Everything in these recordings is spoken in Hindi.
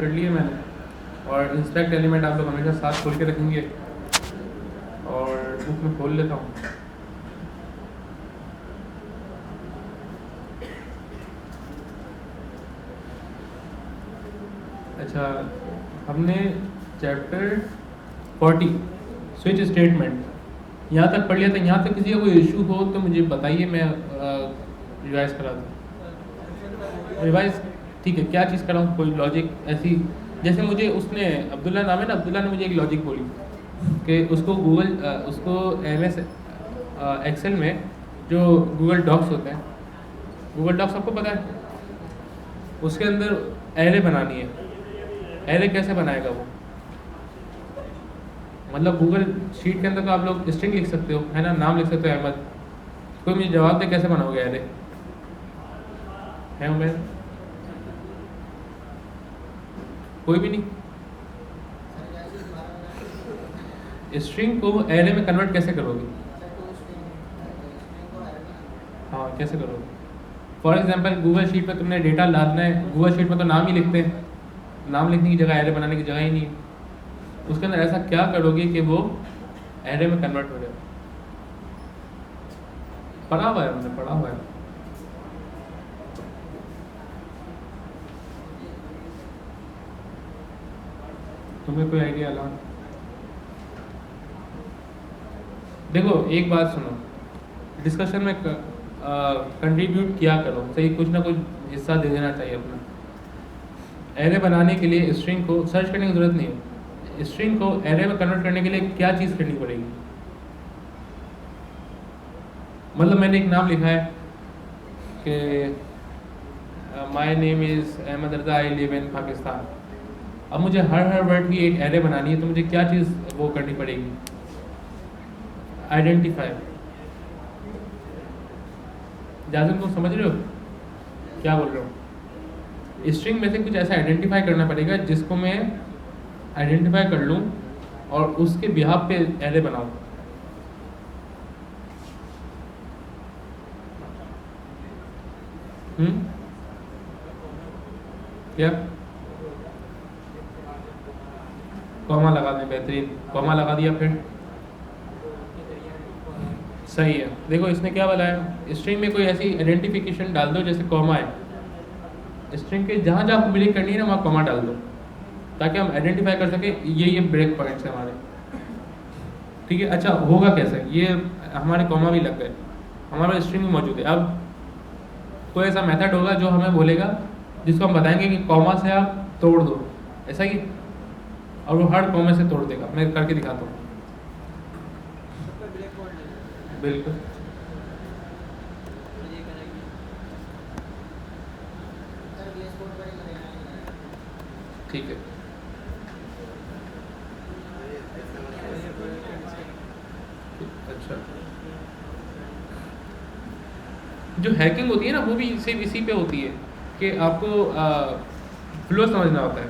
कर लिए मैंने। और इंस्पेक्ट एलिमेंट आप लोग हमेशा साथ खोल के रखेंगे और बुक में खोल लेता हूँ। अच्छा, हमने चैप्टर 40 स्विच स्टेटमेंट यहाँ तक पढ़ लिया था। यहाँ तक किसी का कोई इशू हो तो मुझे बताइए, मैं रिवाइज करा दूँ। रिवाइज ठीक है, क्या चीज़ कराऊँ? कोई लॉजिक ऐसी, जैसे मुझे उसने अब्दुल्ला नाम है ना, अब्दुल्ला ने मुझे एक लॉजिक बोली कि उसको उसको MS एक्सेल में जो गूगल डॉक्स होते हैं, गूगल डॉक्स आपको पता है, उसके अंदर एरे बनानी है। एरे कैसे बनाएगा वो? मतलब गूगल शीट के अंदर तो आप लोग स्ट्रिंग लिख सकते हो, है ना, नाम लिख सकते हो अहमद। कोई मुझे जवाब दे कैसे बनाओगे एरे? है उमेर? कोई भी नहीं। स्ट्रिंग को एरे में कन्वर्ट कैसे करोगे? हाँ, कैसे करोगे? फॉर एग्जांपल गूगल शीट पे तुमने डेटा डालना है, गूगल शीट में तो नाम ही लिखते हैं, नाम लिखने की जगह एरे बनाने की जगह ही नहीं है। उसके अंदर ऐसा क्या करोगे कि वो एरे में कन्वर्ट हो जाए? पढ़ा हुआ है, हमने पढ़ा हुआ है। तुम्हें कोई आइडिया अलान? देखो एक बात सुनो, डिस्कशन में कंट्रीब्यूट किया करो, सही, कुछ ना कुछ हिस्सा दे देना चाहिए अपना। एरे बनाने के लिए स्ट्रिंग को सर्च करने की ज़रूरत नहीं है। स्ट्रिंग को एरे में कन्वर्ट करने के लिए क्या चीज़ करनी पड़ेगी? मतलब मैंने एक नाम लिखा है कि my name is Ahmed Raza, I live in Pakistan. अब मुझे हर वर्ड की एक एरे बनानी है, तो मुझे क्या चीज़ वो करनी पड़ेगी? आइडेंटिफाई। जाजिम तुम समझ रहे हो क्या बोल रहा हूँ? स्ट्रिंग में से कुछ ऐसा आइडेंटिफाई करना पड़ेगा जिसको मैं आइडेंटिफाई कर लूँ और उसके बिहाफ पे एरे बनाऊँ। क्या? कॉमा लगा दें, बेहतरीन, कॉमा लगा दिया, फिर सही है। देखो इसने क्या बताया, स्ट्रिंग में कोई ऐसी आइडेंटिफिकेशन डाल दो जैसे कॉमा है, स्ट्रिंग के जहाँ जहाँ ब्रेक करनी है ना वहाँ कॉमा डाल दो, ताकि हम आइडेंटिफाई कर सके ये ब्रेक पॉइंट्स हैं हमारे। ठीक है, अच्छा होगा कैसे? ये हमारे कॉमा भी लग गए, हमारा स्ट्रिंग भी मौजूद है। अब कोई ऐसा मेथड होगा जो हमें बोलेगा, जिसको हम बताएंगे कि कॉमा से आप तोड़ दो, ऐसा ही, और वो हर कॉमे से तोड़ देगा। मैं करके दिखाता हूँ। बिल्कुल ठीक है। अच्छा, जो हैकिंग होती है ना वो भी सिर्फ इसी पे होती है कि आपको फ्लो समझना होता है।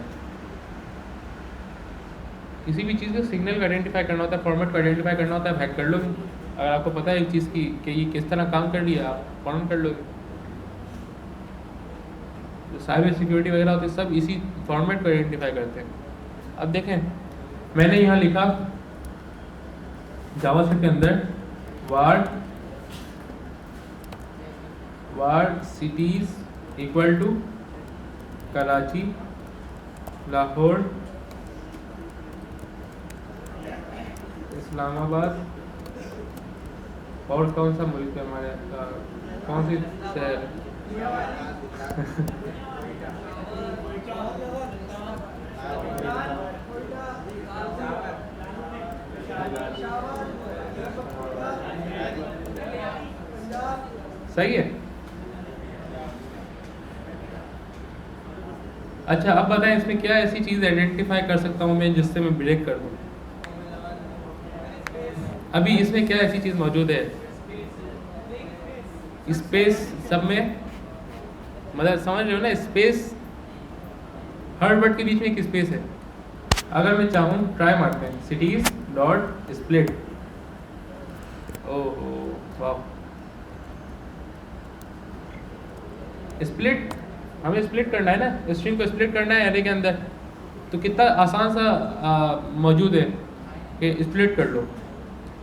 किसी भी चीज़ का सिग्नल को आइडेंटिफाई करना होता है, फॉर्मेट को आइडेंटिफाई करना होता है, हैक कर लोगे। अगर आपको पता है एक चीज़ की कि ये किस तरह काम कर रही है, आप फ़ौरन कर लोगे। जो साइबर सिक्योरिटी वगैरह होती है सब इसी फॉर्मेट को आइडेंटिफाई करते हैं। अब देखें, मैंने यहाँ लिखा जावास्क्रिप्ट के अंदर var cities equal to Karachi, Lahore, Islamabad, और कौन सा मुल्क है हमारे, कौन सी शहर? सही है। अच्छा अब बताएं, इसमें क्या ऐसी चीज़ आइडेंटिफाई कर सकता हूँ मैं जिससे मैं ब्रेक कर दूँ? अभी इसमें क्या ऐसी चीज़ मौजूद है? स्पेस सब में, मतलब समझ रहे हो ना, स्पेस, हर वर्ड के बीच में एक स्पेस है। अगर मैं चाहूँ, ट्राई मारते हैं, सिटीज डॉट स्प्लिट, ओहो वाह, स्प्लिट, हमें स्प्लिट करना है ना, स्ट्रिंग को स्प्लिट करना है एरे के अंदर। तो कितना आसान सा मौजूद है कि स्प्लिट कर लो।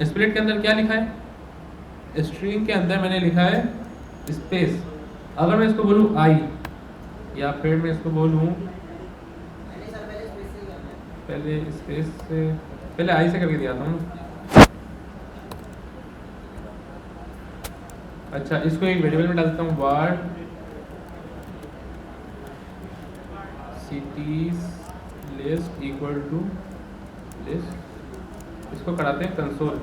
स्प्लिट के अंदर क्या लिखा है, स्ट्रिंग के अंदर मैंने लिखा है स्पेस। अगर मैं इसको बोलूँ आई, या फिर मैं इसको बोलूँ पहले स्पेस से, पहले आई से करके दिया था ना। अच्छा, इसको एक वेरिएबल में डाल देता हूँ, var cities list equal to list, इसको कराते हैं कंसोल।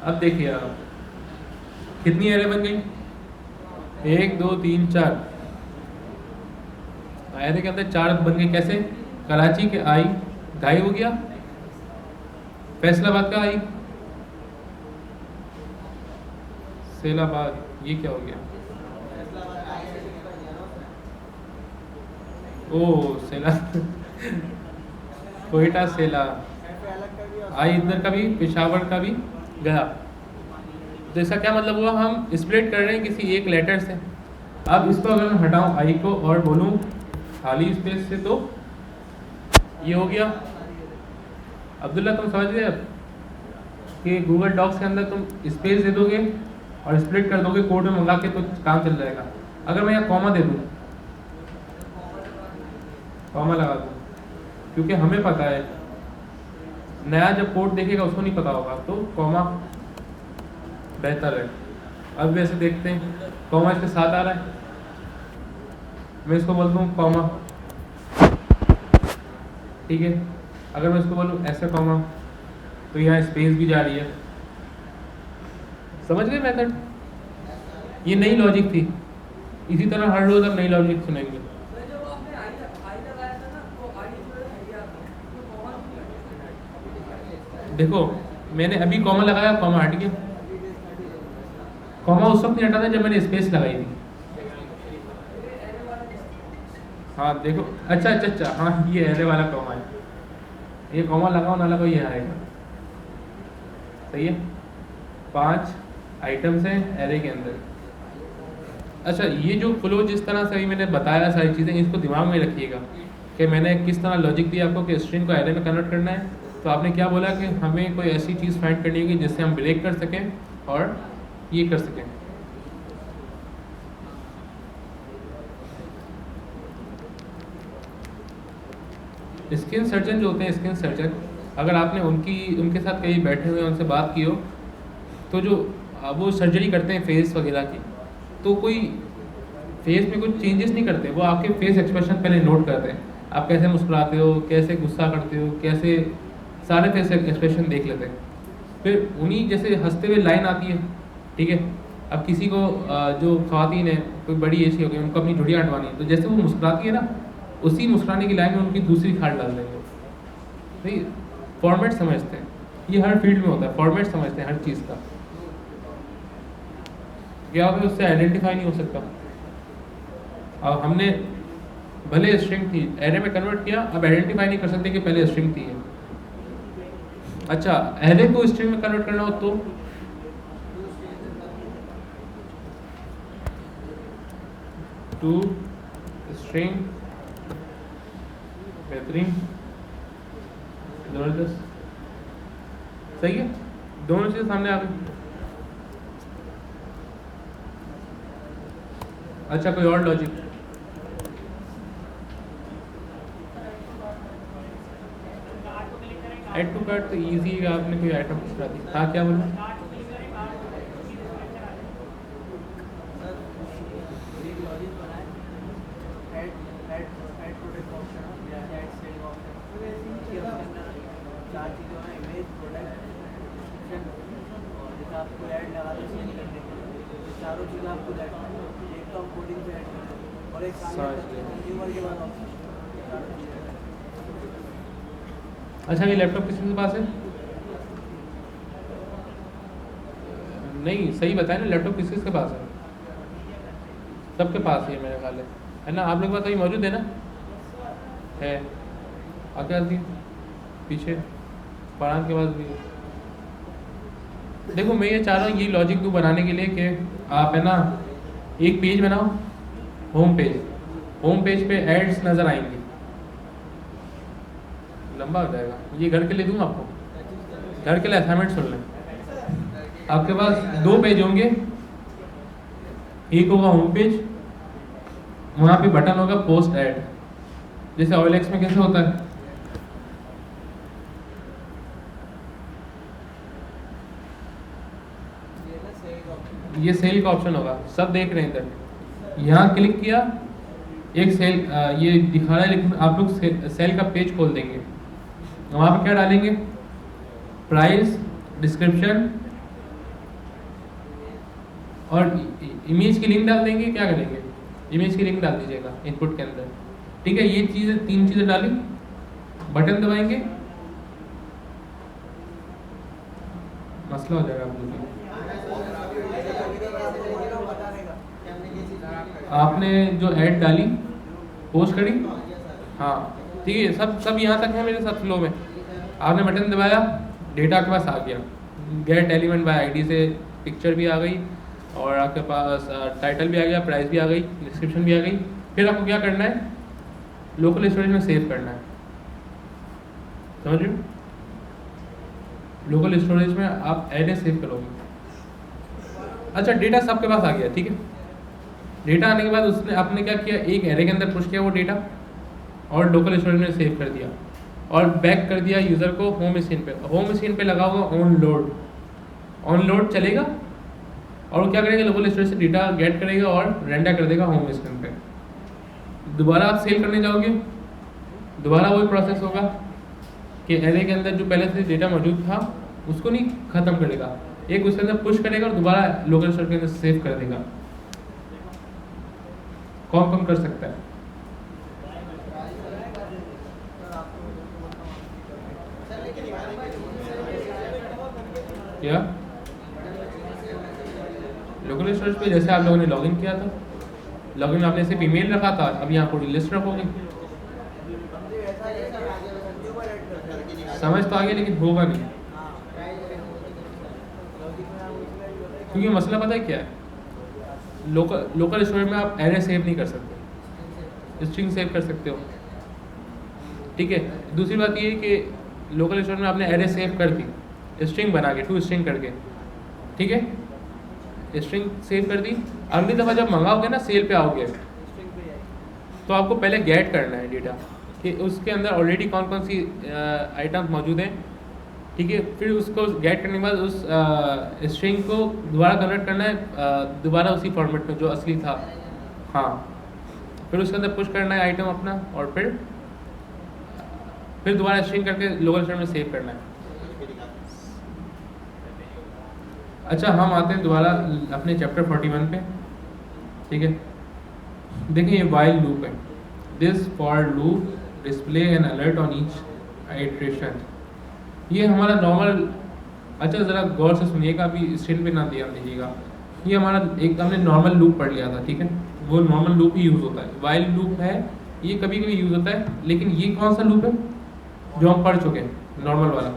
अब देखिए आप कितनी एरे बन गई, 1 2 3 4 एरे के अंदर 4 बन गए। कैसे, कराची के आई गायब हो गया, फैसलाबाद का आई सैलाबाद, ये क्या हो गया, ओ सैला कोयटा सेला, आई इधर का भी, पेशावर का भी गया। तो इसका क्या मतलब हुआ, हम स्प्लिट कर रहे हैं किसी एक लेटर से। अब इसको अगर मैं हटाऊं आई को और बोलूं खाली स्पेस से, तो ये हो गया। अब्दुल्ला तुम समझ गए अब कि गूगल डॉक्स के अंदर तुम स्पेस दे दोगे और स्प्लिट कर दोगे कोड में मंगा के, तो काम चल जाएगा। अगर मैं यहाँ कॉमा दे दूँ, कॉमा लगा दूँ, क्योंकि हमें पता है, नया जब कोड देखेगा उसको नहीं पता होगा, तो कॉमा बेहतर है। अब वैसे देखते हैं, कॉमा इसके साथ आ रहा है, मैं इसको बोलता हूँ कॉमा, ठीक है। अगर मैं इसको बोलूँ ऐसे कॉमा, तो यहाँ स्पेस भी जा रही है। समझ गए मेथड, ये नई लॉजिक थी। इसी तरह हर रोज हम नई लॉजिक सुनेंगे। देखो मैंने अभी कॉमा लगाया, कॉमा हट गया। कॉमा उस वक्त नहीं हटा था जब मैंने स्पेस लगाई थी। हाँ देखो, अच्छा अच्छा अच्छा, हाँ ये एरे वाला कॉमा है, ये कॉमा लगाओ ना लगाओ ये आएगा, सही है। 5 आइटम्स हैं एरे के अंदर। अच्छा, ये जो फ्लो जिस तरह से अभी मैंने बताया सारी चीज़ें, इसको दिमाग में रखिएगा कि मैंने किस तरह लॉजिक दिया आपको कि स्ट्रिंग को एरे में कन्वर्ट करना है। तो आपने क्या बोला कि हमें कोई ऐसी चीज़ फाइंड करनी होगी जिससे हम ब्रेक कर सकें और ये कर सकें। स्किन सर्जन जो होते हैं, स्किन सर्जन, अगर आपने उनके साथ कहीं बैठे हुए उनसे बात की हो, तो जो वो सर्जरी करते हैं फेस वगैरह की, तो कोई फेस में कुछ चेंजेस नहीं करते, वो आपके फेस एक्सप्रेशन पहले नोट करते हैं। आप कैसे मुस्कुराते हो, कैसे गुस्सा करते हो, कैसे सारे फेस एक्सप्रेशन देख लेते हैं। फिर उन्हीं जैसे हंसते हुए लाइन आती है, ठीक है। अब किसी को जो ख़वातीन है, कोई बड़ी एज की हो गई, उनको अपनी झुर्रियाँ हटवानी है, तो जैसे वो मुस्कुराती है ना, उसी मुस्कुराने की लाइन में उनकी दूसरी खाल डाल देंगे। नहीं, फॉर्मेट समझते हैं, ये हर फील्ड में होता है, फॉर्मेट समझते हैं हर चीज़ का। क्या होगा, उससे आइडेंटिफाई नहीं हो सकता। अब हमने भले स्ट्रिंग थी एरे में कन्वर्ट किया, अब आइडेंटिफाई नहीं कर सकते कि पहले स्ट्रिंग थी। अच्छा, एरे को स्ट्रिंग में कन्वर्ट करना हो तो टू स्ट्रिंग, बेहतरीन, जबरदस्त, सही है। दोनों चीज़ें सामने आ गई। अच्छा, कोई और लॉजिक? ऐड टू कार्ट तो इजी है, आपने कोई आइटम पूछा दी। हाँ क्या बोलूँ? अच्छा, ये लैपटॉप किसके पास है? नहीं, सही बताए ना, लैपटॉप किसके पास है? सबके पास ही है मेरे ख्याल है ना। आप लोग के पास अभी मौजूद है ना? है, आगे आती पीछे फरहान के पास भी है। देखो मैं ये चाह रहा हूँ, ये लॉजिक को बनाने के लिए कि आप है ना एक पेज बनाओ, होम पेज, होम पेज पे एड्स नज़र आएंगी, लंबा हो जाएगा, ये घर के लिए दूँ आपको, घर के लिए असाइनमेंट सुन लें। आपके पास दो पेज होंगे, एक होगा होम पेज, वहाँ पे बटन होगा पोस्ट ऐड, जैसे OLX में कैसे होता है, ये सेल का ऑप्शन होगा, सब देख रहे हैं इधर, यहाँ क्लिक किया, एक सेल ये दिखा रहा है, लेकिन आप लोग सेल का पेज खोल देंगे, वहाँ पे क्या डालेंगे, प्राइस, डिस्क्रिप्शन और इमेज की लिंक डाल देंगे। क्या करेंगे, इमेज की लिंक डाल दीजिएगा इनपुट के अंदर, ठीक है। ये चीज़ें, 3 चीज़ें डाली, बटन दबाएंगे, मसला हो जाएगा आप लोगों को। आपने जो ऐड डाली, पोस्ट करी, हाँ ठीक है, सब यहाँ तक है मेरे साथ फ्लो में। आपने बटन दबाया, डेटा आपके पास आ गया, गेट एलिमेंट बाय आईडी से पिक्चर भी आ गई और आपके पास टाइटल भी आ गया, प्राइस भी आ गई, डिस्क्रिप्शन भी आ गई। फिर आपको क्या करना है, लोकल स्टोरेज में सेव करना है, समझ रहे हो? लोकल स्टोरेज में आप एरे सेव करोगे। अच्छा, डेटा सबके पास आ गया, ठीक है। डेटा आने के बाद उसने आपने क्या किया, एक एरे के अंदर पुश किया वो डेटा और लोकल स्टोरेज में सेव कर दिया और बैक कर दिया यूज़र को होम स्क्रीन पे। होम स्क्रीन पे लगा होगा ऑन लोड चलेगा और वो क्या करेगा, लोकल स्टोरेज से डेटा गेट करेगा और रेंडर कर देगा होम स्क्रीन पे। दोबारा आप सेल करने जाओगे, दोबारा वही प्रोसेस होगा कि एरे के अंदर जो पहले से डेटा मौजूद था उसको नहीं ख़त्म करेगा, एक उसके अंदर पुश करेगा और दोबारा लोकल स्टोरेज के अंदर सेव कर देगा। कौन कर सकता है? क्या लोकल स्टोरेज पे जैसे आप लोगों ने लॉगिन किया था, लॉगिन आपने सिर्फ ईमेल रखा था, अभी यहाँ पूरी लिस्ट रखोगे। समझ तो आ गया लेकिन होगा नहीं, क्योंकि मसला पता है क्या है, लोकल स्टोरेज में आप एरे सेव नहीं कर सकते, स्ट्रिंग सेव कर सकते हो, ठीक है। दूसरी बात ये है कि लोकल स्टोरेज में आपने एरे सेव कर दी स्ट्रिंग बना के, 2 स्ट्रिंग करके, ठीक है, स्ट्रिंग सेव कर दी। अगली दफ़ा जब मंगाओगे ना, सेल पे आओगे, तो आपको पहले गेट करना है डेटा कि उसके अंदर ऑलरेडी कौन कौन सी आइटम्स मौजूद हैं, ठीक है। फिर उसको गेट करने के बाद उस स्ट्रिंग को दोबारा कन्वर्ट करना है, दोबारा उसी फॉर्मेट में जो असली था, हाँ। फिर उसके अंदर पुश करना है आइटम अपना और फिर दोबारा स्ट्रिंग करके लोकल स्टोरेज में सेव करना है। अच्छा, हम आते हैं दोबारा अपने चैप्टर 41 पे, ठीक है। देखिए ये वाइल लूप है, this for loop display N alert on each iteration. ये हमारा नॉर्मल, अच्छा ज़रा गौर से सुनिएगा, अभी स्क्रीन पे ना ध्यान दीजिएगा। ये हमारा एक हमने नॉर्मल लूप पढ़ लिया था, ठीक है, वो नॉर्मल लूप ही यूज़ होता है। वाइल लूप है, ये कभी कभी यूज़ होता है, लेकिन ये कौन सा लूप है जो हम पढ़ चुके हैं, नॉर्मल वाला।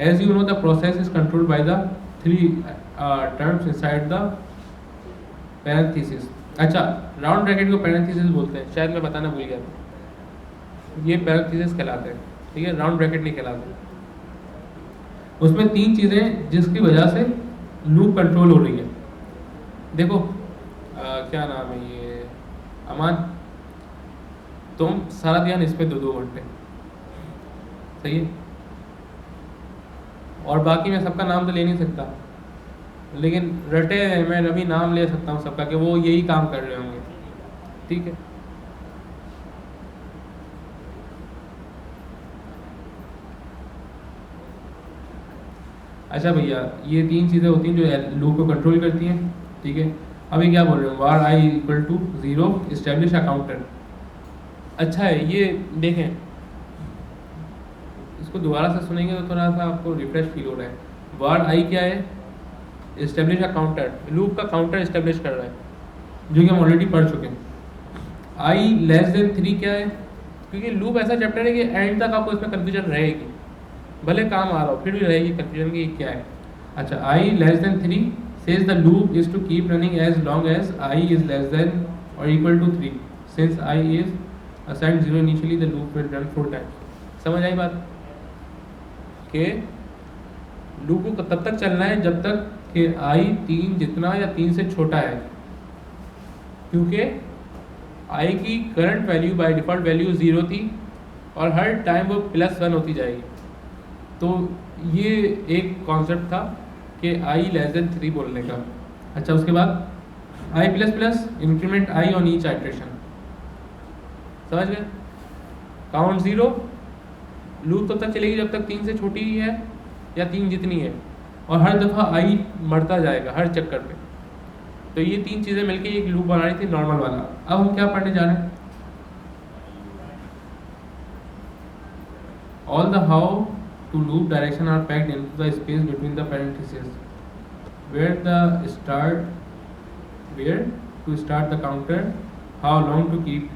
As you know the process is controlled by the 3 terms inside the parenthesis. अच्छा, राउंड ब्रैकेट को पैरेंथेसिस बोलते हैं, शायद मैं बताना भूल गया था, ये पैरेंथेसिस कहलाते हैं, ठीक है, राउंड ब्रैकेट नहीं कहलाते। उसमें 3 चीज़ें जिसकी वजह से लूप कंट्रोल हो रही है। देखो क्या नाम है ये, अमान, तुम सारा ध्यान इस पे 2-2 घंटे, सही है। और बाकी मैं सबका नाम तो ले नहीं सकता, लेकिन रटे मैं अभी नाम ले सकता हूँ सबका कि वो यही काम कर रहे होंगे, ठीक है। अच्छा भैया, ये 3 चीज़ें होती हैं जो लूप को कंट्रोल करती हैं, ठीक है। अभी क्या बोल रहे हो, var I equal to 0 establish a counter. अच्छा है, ये देखें, इसको दोबारा से सुनेंगे तो थोड़ा सा आपको रिफ्रेश फील हो रहा है। वार आई क्या है, इस्टेब्लिश अ काउंटर, लूप का काउंटर इस्टेब्लिश कर रहा है, जो कि हम ऑलरेडी पढ़ चुके हैं। आई लेस देन 3 क्या है, क्योंकि लूप ऐसा चैप्टर है कि एंड तक आपको इसमें कन्फ्यूजन रहेगी, भले काम आ रहा हो फिर भी रहेगी कन्फ्यूजन की क्या है। अच्छा, I less than 3 says the loop is to keep running as long as I is less than और equal to 3 since I is assigned 0 initially the loop will run 4 times. समझ आई बात कि लूप को तब तक चलना है जब तक कि आई 3 जितना या 3 से छोटा है, क्योंकि आई की current value by default value 0 थी और हर टाइम वो +1 होती जाएगी। तो ये एक कॉन्सेप्ट था कि आई लेस देन 3 बोलने का। अच्छा, उसके बाद I plus plus increment I on each iteration. समझ गए? काउंट 0, लूप तब तक चलेगी जब तक 3 से छोटी है या 3 जितनी है, और हर दफ़ा आई बढ़ता जाएगा हर चक्कर पे। तो ये 3 चीज़ें मिलके एक लूप बना रही थी नॉर्मल वाला। अब हम क्या पढ़ने जा रहे हैं? All the how to loop direction are packed into the space between the parenthesis where to start the counter, how long to keep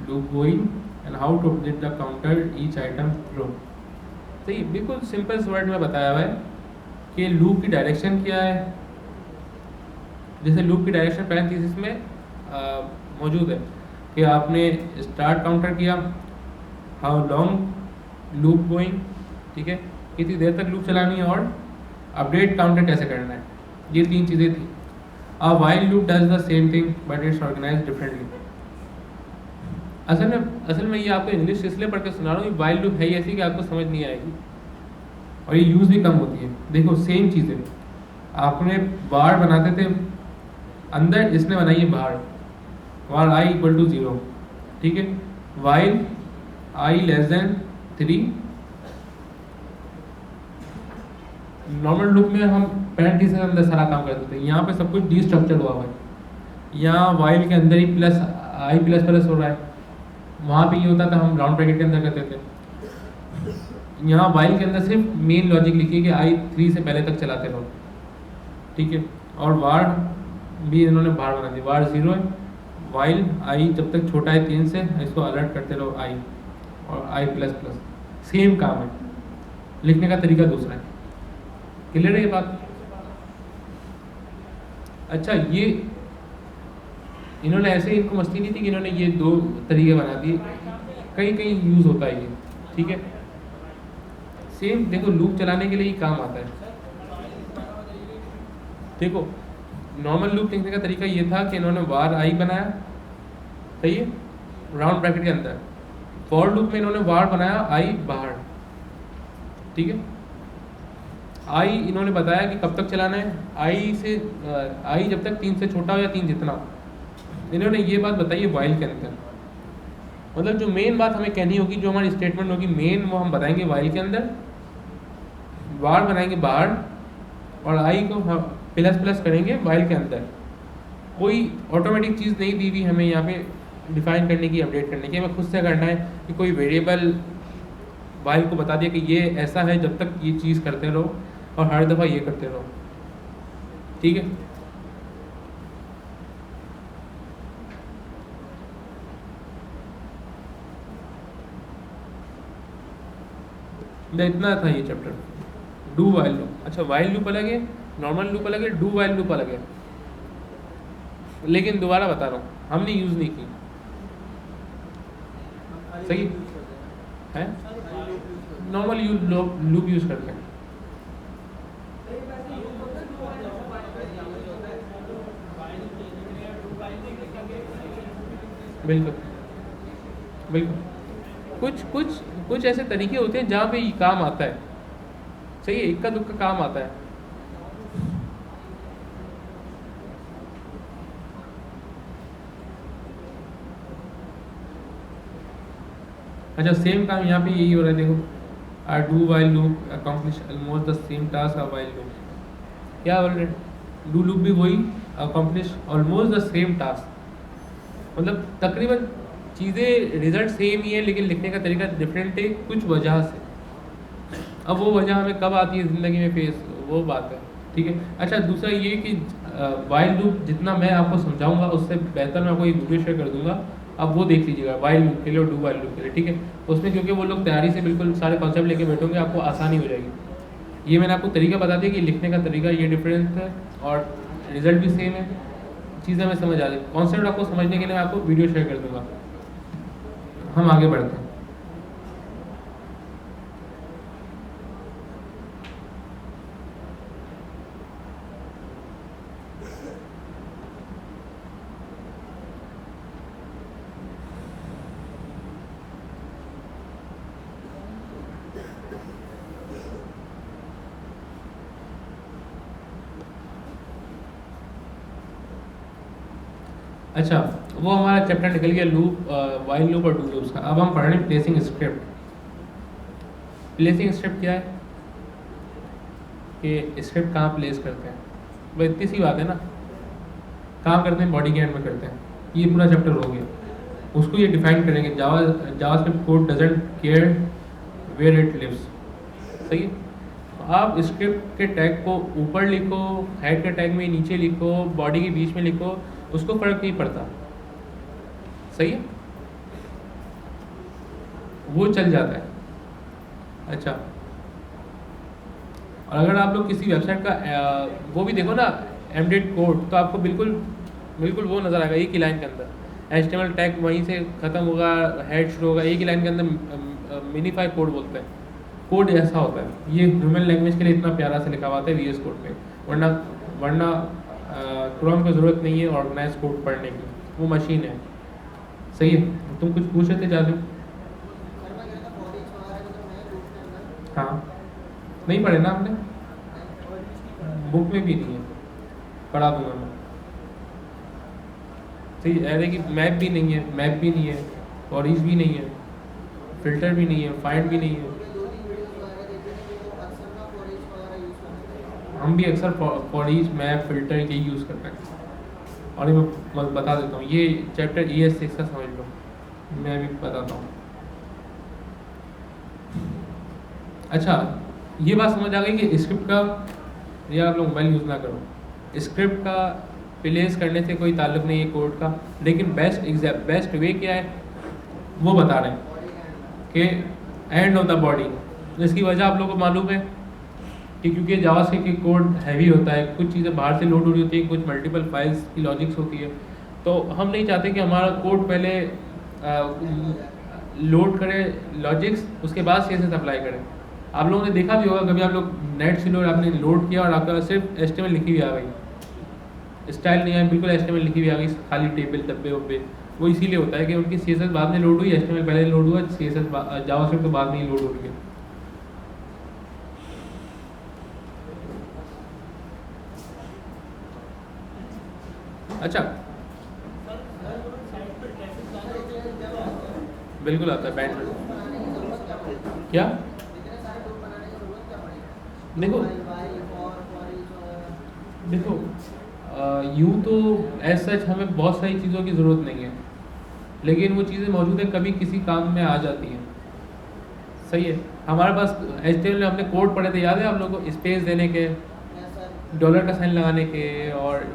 loop going and how to update the counter each item through. तो ये बिल्कुल सिंपल वर्ड में बताया हुआ है कि लूप की डायरेक्शन क्या है। जैसे लूप की डायरेक्शन पैरेंथेसिस में मौजूद है कि आपने स्टार्ट काउंटर किया, हाउ लॉन्ग लूप गोइंग, ठीक है, कितनी देर तक लूप चलानी है, और अपडेट काउंटर कैसे करना है। ये 3 चीज़ें थी। A while loop does the same thing but it's organised differently. असल में ये आपको इंग्लिश इसलिए पढ़ के सुना रहा हूँ, व्हाइल लूप है ही ऐसी कि आपको समझ नहीं आएगी और ये यूज़ भी कम होती है। देखो सेम चीज़ें, आपने बार बनाते थे अंदर, इसने बनाई है बाहर, वार आई इक्वल टू 0, ठीक है, while I less than 3। Normal loop में हम पैरेंथेसिस के अंदर सारा काम करते थे, यहाँ पे सब कुछ डिस्ट्रक्चर्ड हुआ है। यहाँ वाइल के अंदर ही प्लस आई प्लस प्लस हो रहा है, वहाँ पे ये होता था हम राउंड ब्रैकेट के अंदर करते थे। यहाँ वाइल के अंदर सिर्फ मेन लॉजिक लिखी कि आई 3 से पहले तक चलाते रहो, ठीक है, और वार भी इन्होंने बाहर बना दी, वार 0 है, वाइल आई जब तक छोटा है 3 से, इसको अलर्ट करते रहो आई, और आई प्लस प्लस सेम काम है, लिखने का तरीका दूसरा है। क्लियर है ये बात? अच्छा, ये इन्होंने ऐसे, इनको मस्ती नहीं थी कि इन्होंने ये 2 तरीके बना दिए, कहीं कहीं यूज़ होता है ये, ठीक है। सेम देखो, लूप चलाने के लिए ही काम आता है। देखो नॉर्मल लूप लिखने का तरीका ये था कि इन्होंने वार आई बनाया, सही है, राउंड ब्रैकेट के अंदर। फॉर लूप में इन्होंने वार बनाया आई बाहर, ठीक है। आई इन्होंने बताया कि कब तक चलाना है, आई जब तक 3 से छोटा हो या 3 जितना। इन्होंने ये बात बताई है वाइल के अंदर। मतलब जो मेन बात हमें कहनी होगी, जो हमारी स्टेटमेंट होगी मेन, वो हम बताएंगे वाइल के अंदर, वार बनाएंगे बाहर, और आई को प्लस प्लस करेंगे वाइल के अंदर। कोई ऑटोमेटिक चीज़ नहीं दी हुई हमें यहाँ पे डिफाइन करने की, अपडेट करने की, हमें खुद से करना है कि कोई वेरिएबल वाइल को बता दिया कि ये ऐसा है जब तक ये चीज़ करते रहो और हर दफ़ा ये करते रहो, ठीक है। इतना था ये चैप्टर। डू वाइल लूप, अच्छा वाइल लूप अलग है, नॉर्मल लूप अलग है, डू वाइल लूप अलग है। लेकिन दोबारा बता रहा हूँ, हमने यूज़ नहीं की, सही है। नॉर्मल लूप यूज़ करते हैं। बिल्कुल बिल्कुल, कुछ ऐसे तरीके होते हैं जहाँ पे ये काम आता है, सही है, इक्का दुक्का काम आता है। अच्छा, सेम काम यहाँ पे यही हो रहा है, देखो, or do while loop accomplish almost the same task of while loop. क्या बोल रहे हैं? डू लूप भी वही, accomplish almost the same task, मतलब तकरीबन चीज़ें रिजल्ट सेम ही है, लेकिन लिखने का तरीका डिफरेंट है कुछ वजह से। अब वो वजह हमें कब आती है ज़िंदगी में फेस, वो बात है, ठीक है। अच्छा, दूसरा ये कि वाइल लूप जितना मैं आपको समझाऊंगा उससे बेहतर मैं आपको एक वीडियो शेयर कर दूंगा, अब वो देख लीजिएगा वाइल लूप के लिए और डू वाइल लूप के लिए, ठीक है। उसमें क्योंकि वो लोग तैयारी से बिल्कुल सारे कॉन्सेप्ट लेके बैठोगे, आपको आसानी हो जाएगी। ये मैंने आपको तरीका बता दिया कि लिखने का तरीका ये डिफरेंस है और रिजल्ट भी सेम है, चीज़ें हमें समझ आ जाए। कॉन्सेप्ट आपको समझने के लिए मैं आपको वीडियो शेयर कर दूँगा, हम आगे बढ़ते हैं। अच्छा, वो हमारा चैप्टर निकल गया लूप, वाइल लूप और डू लूप्स का। अब हम पढ़ रहे हैं प्लेसिंग स्क्रिप्ट। प्लेसिंग स्क्रिप्ट क्या है कि स्क्रिप्ट कहाँ प्लेस करते हैं? भाई इतनी सी बात है ना, कहाँ करते हैं? बॉडी के एंड में करते हैं। ये पूरा चैप्टर हो गया। उसको ये डिफाइन करेंगे, JavaScript code doesn't care where it lives. सही है। आप स्क्रिप्ट के टैग को ऊपर लिखो, हेड के टैग में नीचे लिखो, बॉडी के बीच में लिखो, उसको फर्क नहीं पड़ता। सही है, वो चल जाता है। अच्छा, और अगर आप लोग किसी वेबसाइट का वो भी देखो ना, एम्बेडेड कोड, तो आपको बिल्कुल बिल्कुल वो नज़र आएगा एक ही लाइन के अंदर। HTML टैग वहीं से ख़त्म होगा, हेड शुरू होगा, एक ही लाइन के अंदर मिनीफाई कोड बोलते हैं। कोड ऐसा होता है, ये ह्यूमन लैंग्वेज के लिए इतना प्यारा से लिखा हुआ था VS कोड में। वरना वरना क्रोम की ज़रूरत नहीं है ऑर्गेनाइज कोड पढ़ने की, वो मशीन है। सही है। तुम कुछ पूछ रहे थे जादू? हाँ, नहीं पढ़े ना आपने? बुक में भी नहीं है, पढ़ा दूंगा मैं। सही है कि मैप भी नहीं है, मैप भी नहीं है, फॉरीज भी नहीं है, फिल्टर भी नहीं है, फाइंड भी नहीं है। हम भी अक्सर फॉरीज, मैप, फिल्टर यही यूज़ करते हैं। और ये मैं बता देता हूँ, ये चैप्टर ES6 का समझ लो, मैं भी बताता हूँ। अच्छा, ये बात समझ आ गई कि स्क्रिप्ट का, ये आप लोग मोबाइल यूज़ ना करो। स्क्रिप्ट का प्लेस करने से कोई ताल्लुक नहीं है कोड का, लेकिन बेस्ट वे क्या है वो बता रहे हैं कि एंड ऑफ द बॉडी। इसकी वजह आप लोगों को मालूम है कि क्योंकि जावास्क्रिप्ट की कोड हैवी होता है, कुछ चीज़ें बाहर से लोड हो रही होती है, कुछ मल्टीपल फाइल्स की लॉजिक्स होती है, तो हम नहीं चाहते कि हमारा कोड पहले लोड करे लॉजिक्स, उसके बाद CSS अप्लाई करें। आप लोगों ने देखा भी होगा, कभी आप लोग नेट से आपने लोड किया और आपका सिर्फ HTML लिखी हुई आ गई, स्टाइल नहीं है, बिल्कुल HTML लिखी हुई आ गई, खाली टेबल डब्बे वब्बे। वो इसीलिए होता है कि उनकी CSS बाद में लोड हुई, HTML पहले लोड हुआ, CSS जावास्क्रिप्ट तो बाद में ही लोड हो रही है। अच्छा, बिल्कुल आता है बैंड। क्या? देखो देखो यूँ तो एज सच हमें बहुत सारी चीज़ों की ज़रूरत नहीं है, लेकिन वो चीज़ें मौजूद है, कभी किसी काम में आ जाती हैं। सही है। हमारे पास HTML में हमने कोड पढ़े थे, याद है आप लोगों को? स्पेस देने के, डॉलर का साइन लगाने के और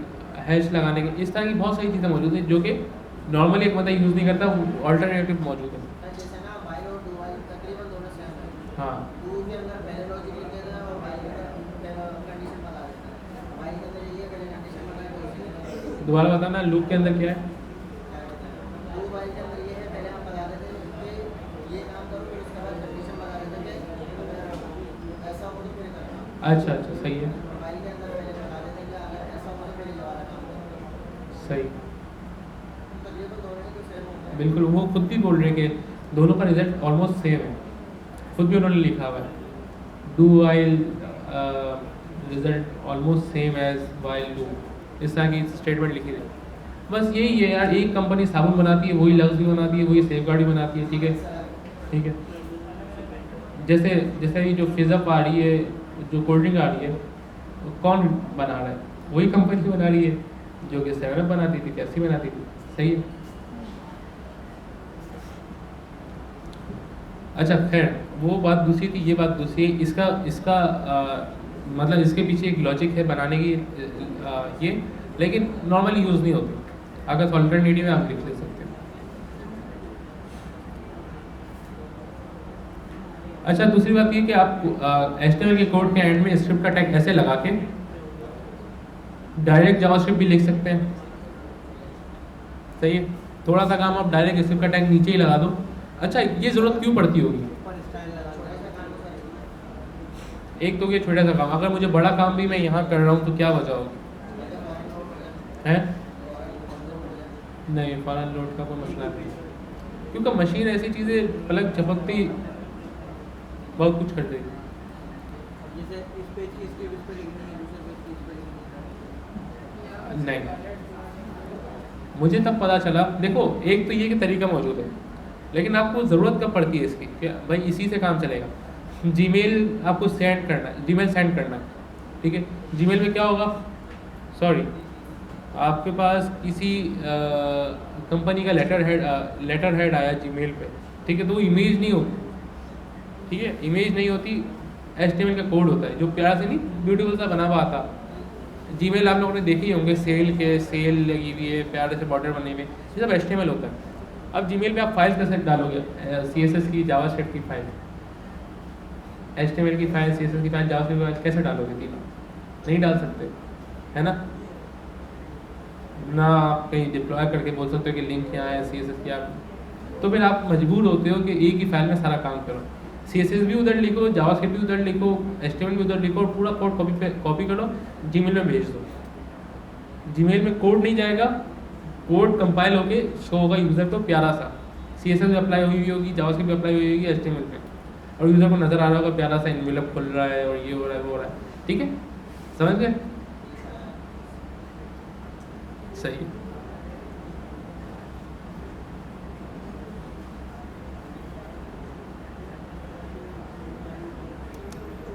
हैश लगाने के, इस तरह की बहुत सारी चीज़ें मौजूद हैं जो कि नॉर्मली एक बंदा यूज़ नहीं करता, ऑल्टरनेटिव मौजूद है। हाँ, दोबारा बताना, लूप के अंदर क्या है? अच्छा अच्छा, सही है, सही, बिल्कुल। वो खुद भी बोल रहे हैं कि दोनों का रिजल्ट ऑलमोस्ट सेम है, खुद भी उन्होंने लिखा हुआ है, do while result almost same as while do, इस तरह की स्टेटमेंट लिखी थी। बस यही है यार, एक कंपनी साबुन बनाती है, वही लक्स भी बनाती है, वही सेफगार्ड भी बनाती है। ठीक है, ठीक है। जैसे जैसे ये जो फिज़अप आ रही है, जो कोल्ड ड्रिंक आ रही है, कौन बना रहा है? वही कंपनी बना रही है जो कि 7 बनाती थी, पेप्सी बनाती थी। सही है। अच्छा खैर, वो बात दूसरी थी, ये बात दूसरी है। इसका इसका मतलब इसके पीछे एक लॉजिक है बनाने की, ये लेकिन नॉर्मली यूज़ नहीं होती। अगर ऑल्टरनेटिव है आप लिख ले सकते हैं। अच्छा, दूसरी बात ये कि आप HTML के कोड के एंड में स्क्रिप्ट का टैग ऐसे लगा के डायरेक्ट जावास्क्रिप्ट भी लिख सकते हैं। सही है। थोड़ा सा काम आप डायरेक्ट स्क्रिप्ट का टैग नीचे ही लगा दो, अच्छा, ये ज़रूरत क्यों पड़ती होगी? एक तो ये छोटा सा काम, अगर मुझे बड़ा काम भी मैं यहाँ कर रहा हूँ तो क्या वजह होगी? है नहीं, फॉरन लोड का कोई मसला नहीं है, क्योंकि मशीन ऐसी चीज़ें पलक झपकती बहुत कुछ कर देगी। नहीं, मुझे तब पता चला, देखो एक तो ये कि तरीका मौजूद है, लेकिन आपको ज़रूरत कब पड़ती है इसकी कि भाई इसी से काम चलेगा। जीमेल आपको सेंड करना है, जीमेल सेंड करना है, ठीक है। जीमेल में क्या होगा, सॉरी, आपके पास किसी कंपनी का लेटर हेड आया जीमेल पे, ठीक है, तो वो इमेज नहीं होती, ठीक है, इमेज नहीं होती, HTML का कोड होता है जो प्यार से नहीं ब्यूटीफुल सा बना हुआ आता। जीमेल आप लोगों ने देखी होंगे, सेल लगी हुई है, प्यारे से बॉर्डर बने हुए, ये सब HTML होता है। अब जीमेल पे आप फाइल कैसे डालोगे? CSS की, जावास्क्रिप्ट की फाइल, HTML की फाइल, CSS की फाइल, जावास्क्रिप्ट की फाइल कैसे डालोगे? तीनों नहीं डाल सकते, है ना। ना आप कहीं डिप्लॉय करके बोल सकते हो कि लिंक यहाँ है, CSS की आप, तो फिर आप मजबूर होते हो कि एक ही फाइल में सारा काम करो। CSS भी उधर लिखो, जावास्क्रिप्ट भी उधर लिखो, HTML भी उधर लिखो, और पूरा कोड कॉपी करो, जीमेल में भेज दो। जीमेल में कोड नहीं जाएगा, कोड कंपाइल होके शो होगा यूज़र को प्यारा सा, CSS भी अप्लाई हुई होगी, जावास्क्रिप्ट भी अप्लाई हुई होगी HTML पे, और यूज़र को नज़र आ रहा होगा प्यारा सा एनवेलप खुल रहा है और ये हो रहा है वो हो रहा है, ठीक है, समझ गए? सही।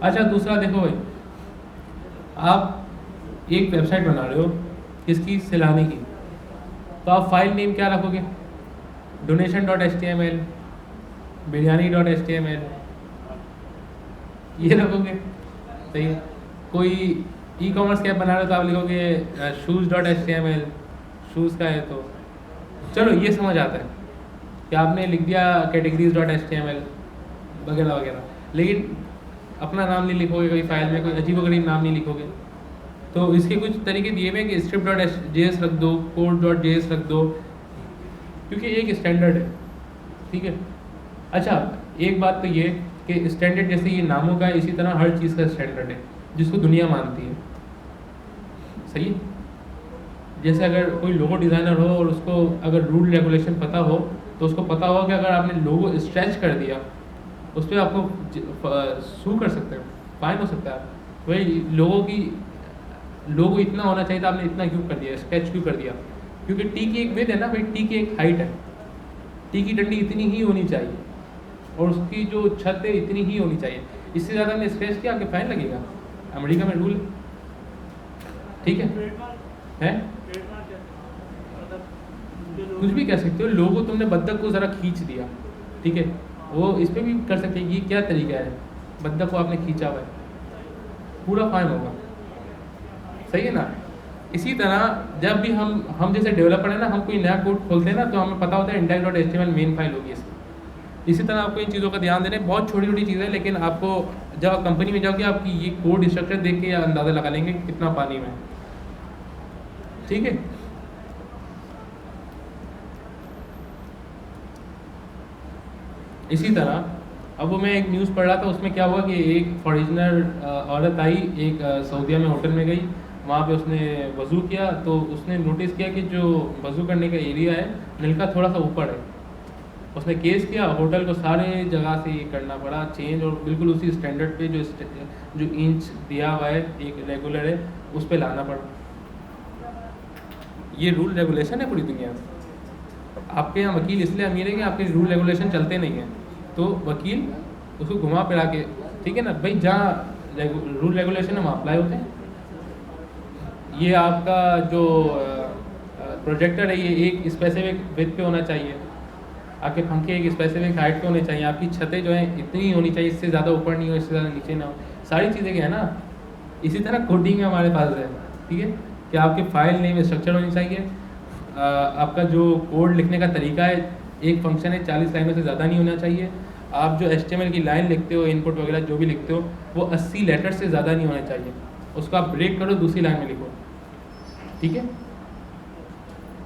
अच्छा, दूसरा देखो भाई, आप एक वेबसाइट बना रहे हो किसकी, सिलाने की, तो आप फाइल नेम क्या रखोगे? donation.html, biryani.html, ये रखोगे, सही है। कोई ई-कॉमर्स का ऐप बना रहे हो तो आप लिखोगे shoes.html, शूज़ का है तो चलो ये समझ आता है कि आपने लिख दिया categories.html वगैरह वगैरह, लेकिन अपना नाम नहीं लिखोगे, कोई फाइल में कोई अजीबोगरीब नाम नहीं लिखोगे। तो इसके कुछ तरीके दिए हुए हैं कि script.js रख दो, code.js रख दो, क्योंकि एक स्टैंडर्ड है, ठीक है। अच्छा, एक बात तो ये कि स्टैंडर्ड जैसे ये नामों का है, इसी तरह हर चीज़ का स्टैंडर्ड है जिसको दुनिया मानती है, सही है। जैसे अगर कोई लोगो डिज़ाइनर हो और उसको अगर रूल रेगुलेशन पता हो, तो उसको पता होगा कि अगर आपने लोगो स्ट्रेच कर दिया उस पर आपको सू कर सकते हैं, फाइन हो सकता है। वही लोगो इतना होना चाहिए था, आपने इतना क्यों कर दिया, स्केच क्यों कर दिया? क्योंकि टी की एक विड्थ है ना भाई, टी की एक हाइट है, टी की डंडी इतनी ही होनी चाहिए और उसकी जो छत है इतनी ही होनी चाहिए, इससे ज़्यादा हमने स्केच किया, आपके फाइन लगेगा। अमेरिका में रूल, ठीक है? कुछ भी कह सकते हो, लोगो तुमने बत्तख को ज़रा खींच दिया, ठीक है, वो इस पर भी कर सकते हैं, ये क्या तरीका है, बत्तख को आपने खींचा हुआ है, पूरा फाइन होगा, सही है ना। इसी तरह जब भी हम जैसे डेवलपर है ना, हम कोई नया कोड खोलते हैं ना, तो हमें पता होता है index.html मेन फाइल होगी इसकी। इसी तरह आपको इन चीज़ों का ध्यान देना है, बहुत छोटी छोटी चीज़ें, लेकिन आपको जब आप कंपनी में जाओगे आपकी ये कोड स्ट्रक्चर देख के अंदाज़ा लगा लेंगे कितना पानी में, ठीक है। इसी तरह अब वो मैं एक न्यूज़ पढ़ रहा था, उसमें क्या हुआ कि एक फॉरेनर औरत आई, एक सऊदीया में होटल में गई, वहाँ पे उसने वज़ू किया, तो उसने नोटिस किया कि जो वज़ू करने का एरिया है नल का थोड़ा सा ऊपर है। उसने केस किया, होटल को सारे जगह से ये करना पड़ा चेंज, और बिल्कुल उसी स्टैंडर्ड पे जो इंच दिया हुआ है एक रेगुलर है उस पर लाना पड़ा। ये रूल रेगुलेशन है पूरी दुनिया में। आपके यहाँ वकील इसलिए अमीर है कि आपके रूल रेगुलेशन चलते नहीं हैं, तो वकील उसको घुमा फिरा के, ठीक है ना भाई, जहाँ रूल रेगुलेशन है वहाँ अप्लाई होते हैं। ये आपका जो प्रोजेक्टर है ये एक स्पेसिफिक विड्थ पे होना चाहिए, आपके पंखे एक स्पेसिफिक हाइट पे होने चाहिए, आपकी छतें जो हैं इतनी होनी चाहिए, इससे ज़्यादा ऊपर नहीं हो, इससे ज़्यादा नीचे ना हो, सारी चीज़ें क्या है ना। इसी तरह कोडिंग में हमारे पास है, ठीक है, कि आपके फाइल नेम स्ट्रक्चर होनी चाहिए, आपका जो कोड लिखने का तरीका है, एक फंक्शन है 40 लाइनों से ज़्यादा नहीं होना चाहिए, आप जो HTML की लाइन लिखते हो, इनपुट वगैरह जो भी लिखते हो, वो 80 लेटर से ज़्यादा नहीं होना चाहिए, उसको आप ब्रेक करो दूसरी लाइन में लिखो, ठीक है।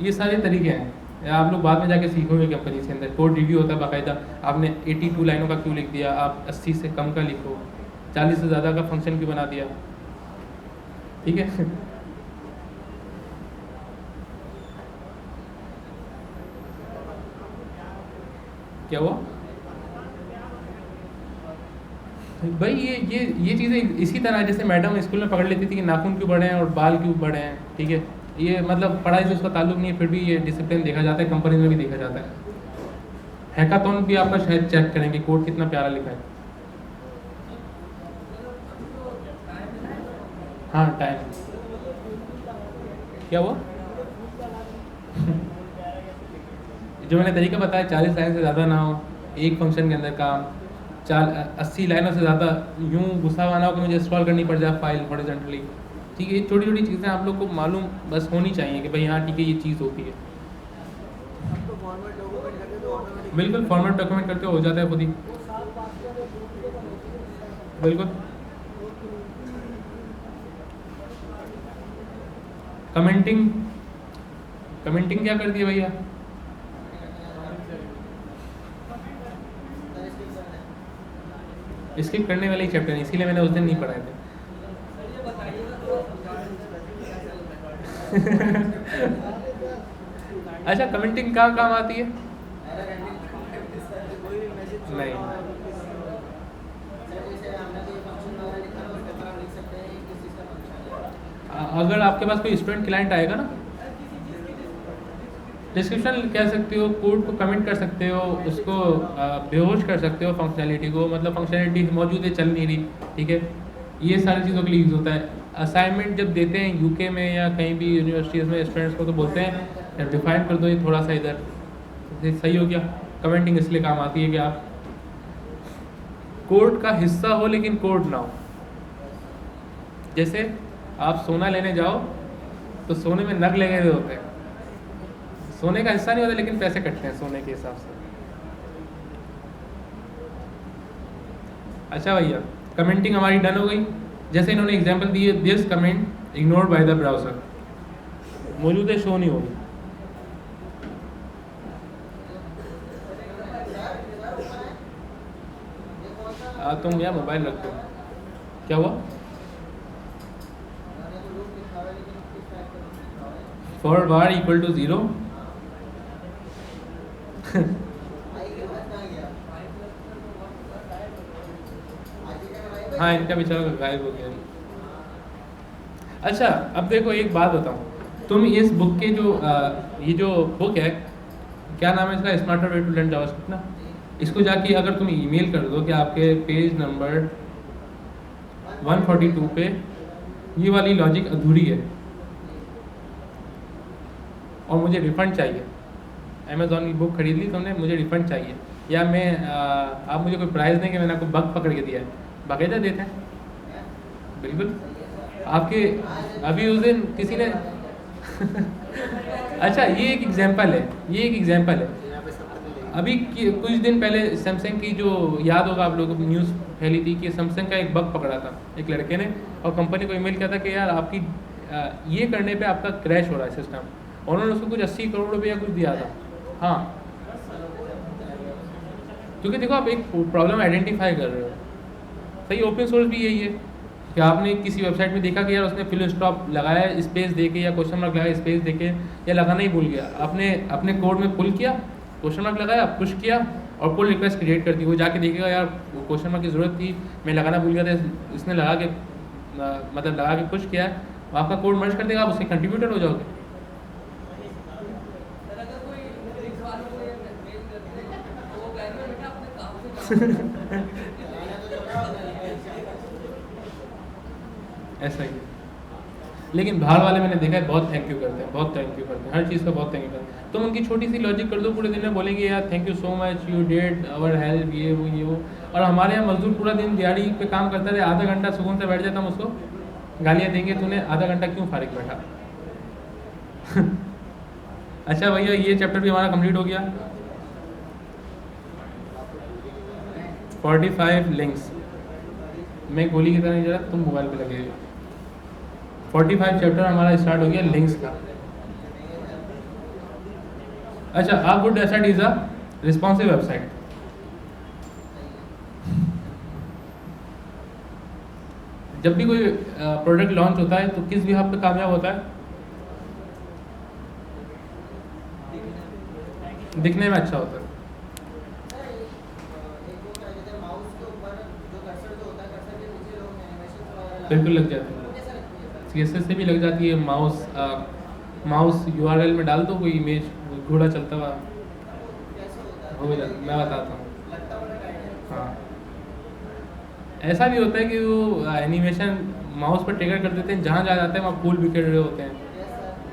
ये सारे तरीके हैं। या आप लोग बाद में जाके सीखोगे कंपनी के अंदर कोड रिव्यू होता है बाकायदा, आपने 82 लाइनों का क्यों लिख दिया, आप 80 से कम का लिखो, 40 से ज़्यादा का फंक्शन क्यों बना दिया, ठीक है। क्या हुआ भाई, ये चीज़ें इसी तरह जैसे मैडम स्कूल में पकड़ लेती थी कि नाखून क्यों बड़े हैं और बाल क्यों बड़े हैं, ठीक है, ये मतलब पढ़ाई से उसका ताल्लुक नहीं है, फिर भी ये डिसिप्लिन देखा जाता है, कंपनी में भी देखा जाता है। हैकाथॉन भी आपका शायद चेक करेंगे कोड कितना प्यारा लिखा है। हाँ टाइम क्या हुआ जो मैंने तरीका बताया, 40 लाइन से ज़्यादा ना हो एक फंक्शन के अंदर काम, 80 लाइनों से ज़्यादा यूँ गुस्सा आना हो कि मुझे स्क्रॉल करनी पड़ जाए फाइल हॉरिजॉन्टली, ठीक है। ये छोटी छोटी चीज़ें आप लोग को मालूम बस होनी चाहिए कि भाई हाँ ठीक है ये चीज़ होती है। बिल्कुल फॉर्मेट डॉक्यूमेंट करते हो जाता है खुद ही, बिल्कुल। कमेंटिंग कमेंटिंग क्या कर दिया भैया, स्किप करने वाले ही चैप्टर है, इसीलिए मैंने उस दिन नहीं पढ़ाए थे। अच्छा कमेंटिंग कहाँ काम आती है, नहीं अगर आपके पास कोई स्टूडेंट क्लाइंट आएगा ना, डिस्क्रिप्शन कह सकते हो, कोड को कमेंट कर सकते हो, उसको बेहोश कर सकते हो फंक्शनैलिटी को, मतलब फंक्शनैलिटी मौजूद है चल नहीं रही, ठीक है, ये सारी चीज़ों के लिए यूज़ होता है। असाइनमेंट जब देते हैं यूके में या कहीं भी यूनिवर्सिटीज़ में स्टूडेंट्स को, तो बोलते हैं डिफाइन कर दो ये थोड़ा सा इधर, तो सही हो गया। कमेंटिंग इसलिए काम आती है कि आप कोड का हिस्सा हो लेकिन कोड ना हो। जैसे आप सोना लेने जाओ तो सोने में नग लगे हुए होते हैं, सोने का हिस्सा नहीं होता लेकिन पैसे कटते हैं सोने के हिसाब से। अच्छा भैया कमेंटिंग हमारी डन हो गई। जैसे इन्होंने एग्जांपल दिए, this comment ignored by the browser, मौजूद है शो नहीं होगी। तुम यार मोबाइल रख दो, क्या हुआ, फॉर var इक्वल टू 0 हाँ इनका बेचारा गायब हो गया। अच्छा अब देखो एक बात बताऊँ, तुम इस बुक के जो ये जो बुक है क्या नाम है इसका, smarter way to learn JavaScript ना, इसको जाके अगर तुम ईमेल कर दो कि आपके पेज नंबर 142 पे ये वाली लॉजिक अधूरी है और मुझे रिफ़ंड चाहिए, अमेज़ॉन की बुक खरीद ली तुमने, मुझे रिफ़ंड चाहिए, या मैं आप मुझे कोई प्राइज़ देंगे, मैंने आपको बग पकड़ के दिया है, बाकायदा देते हैं बिल्कुल। आपके अभी उस दिन किसी ने अच्छा ये एक एग्जांपल है, ये एक एग्जांपल है। अभी कुछ दिन पहले सैमसंग की जो याद होगा आप लोगों को न्यूज़ फैली थी कि सैमसंग का एक बग पकड़ा था एक लड़के ने, और कंपनी को ईमेल किया था कि यार आपकी ये करने पे आपका क्रैश हो रहा है सिस्टम, और उन्होंने उसको कुछ 80 करोड़ रुपये कुछ दिया था। हाँ क्योंकि देखो आप एक प्रॉब्लम आइडेंटिफाई कर रहे हो, सही। ओपन सोर्स भी यही है कि आपने किसी वेबसाइट में देखा कि यार उसने फिल स्टॉप लगाया स्पेस देके, या क्वेश्चन मार्क लगाया स्पेस देके, या लगाना ही भूल गया, आपने अपने कोड में पुल किया, क्वेश्चन मार्क लगाया, पुश किया और पुल रिक्वेस्ट क्रिएट कर दी, वो जाके देखेगा यार वो क्वेश्चन मार्क की ज़रूरत थी, मैं लगाना भूल गया था, इसने लगा के मतलब लगा के पुश किया, आपका कोड मर्ज कर देगा, आप उसके कंट्रीब्यूटर हो जाओगे। ऐसा ही, लेकिन बाहर वाले मैंने देखा है बहुत थैंक यू करते हैं, बहुत थैंक यू करते हैं, हर चीज़ का बहुत थैंक यू करते हैं। तुम उनकी छोटी सी लॉजिक कर दो, पूरे दिन में बोलेंगे यार thank you so much, you did our help, ये वो। और हमारे यहाँ मजदूर पूरा दिन दिहाड़ी पे काम करता रहे, आधा घंटा सुकून से बैठ जाता, हम उसको गालियाँ देंगे, तूने आधा घंटा क्यों फारिग बैठा। अच्छा भैया ये चैप्टर भी हमारा कंप्लीट हो गया। 45 लिंक्स, मैं गोली की तरह नहीं जा रहा, तुम मोबाइल पे लगे। 45 चैप्टर हमारा स्टार्ट हो गया लिंक्स का। अच्छा, a good website is a responsive website. जब भी कोई प्रोडक्ट लॉन्च होता है तो किस बिहाफ पे कामयाब होता है? दिखने में अच्छा होता है। बिल्कुल लग जाती है, CSS से भी लग जाती है। माउस URL में डाल दो कोई इमेज, घोड़ा चलता हुआ हो जाता, मैं बताता हूँ। हाँ, ऐसा भी होता है कि वो एनिमेशन माउस पर ट्रिगर कर देते हैं, जहाँ जहाँ जाते हैं वहाँ फूल बिखर रहे होते हैं,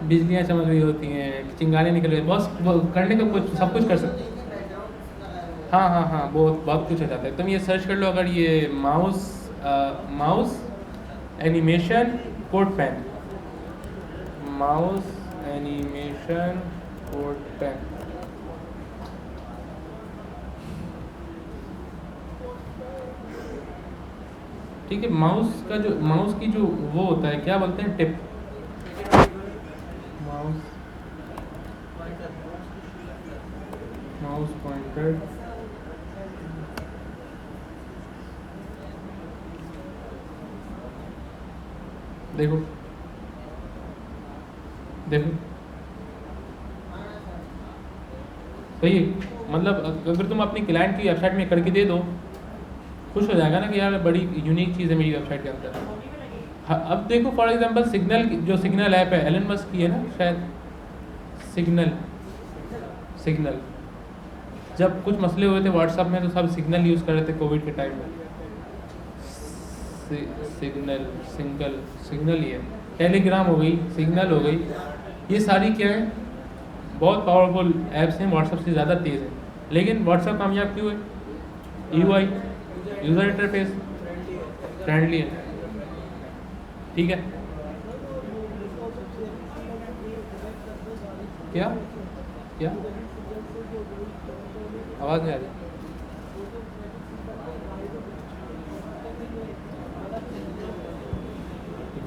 बिजलियाँ चमक रही होती हैं, चिंगारे निकल रही, बस वो करने का कुछ सब कुछ कर सकते हैं। हाँ हाँ हाँ, बहुत बहुत कुछ हो जाता है। तुम ये सर्च कर लो, अगर ये mouse animation code pen, mouse animation code pen, ठीक है। माउस की जो वो होता है, क्या बोलते हैं, टिप, माउस पॉइंटर, देखो देखो, सही है। मतलब अगर तुम अपनी क्लाइंट की वेबसाइट में करके दे दो, खुश हो जाएगा ना कि यार बड़ी यूनिक चीज़ है मेरी वेबसाइट के अंदर। हाँ, अब देखो फॉर एग्जांपल सिग्नल ऐप है, एलन मस्क की है ना शायद, सिग्नल जब कुछ मसले हुए थे व्हाट्सएप में तो सब सिग्नल यूज़ कर रहे थे कोविड के टाइम में। सिग्नल ही है, टेलीग्राम हो गई, सिग्नल हो गई, ये सारी क्या है, बहुत पावरफुल ऐप्स हैं, व्हाट्सएप से ज़्यादा तेज़ है। लेकिन व्हाट्सएप कामयाब क्यों है? UI, यूज़र इंटरफेस फ्रेंडली है, ठीक है। क्या क्या आवाज़ नहीं आ रही?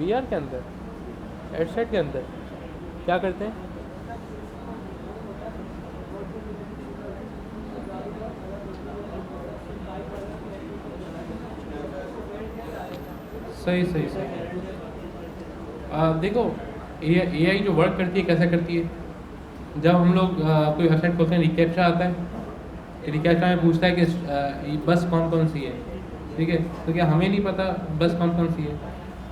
VR के अंदर, हेडसेट के अंदर क्या करते हैं? सही सही सही। देखो AI जो वर्क करती है कैसा करती है, जब हम लोग कोई वेबसाइट खोलते हैं, रिकैप्चा आता है, रिकैप्चा में पूछता है कि बस कौन कौन सी है, ठीक है। तो क्या हमें नहीं पता बस कौन कौन सी है?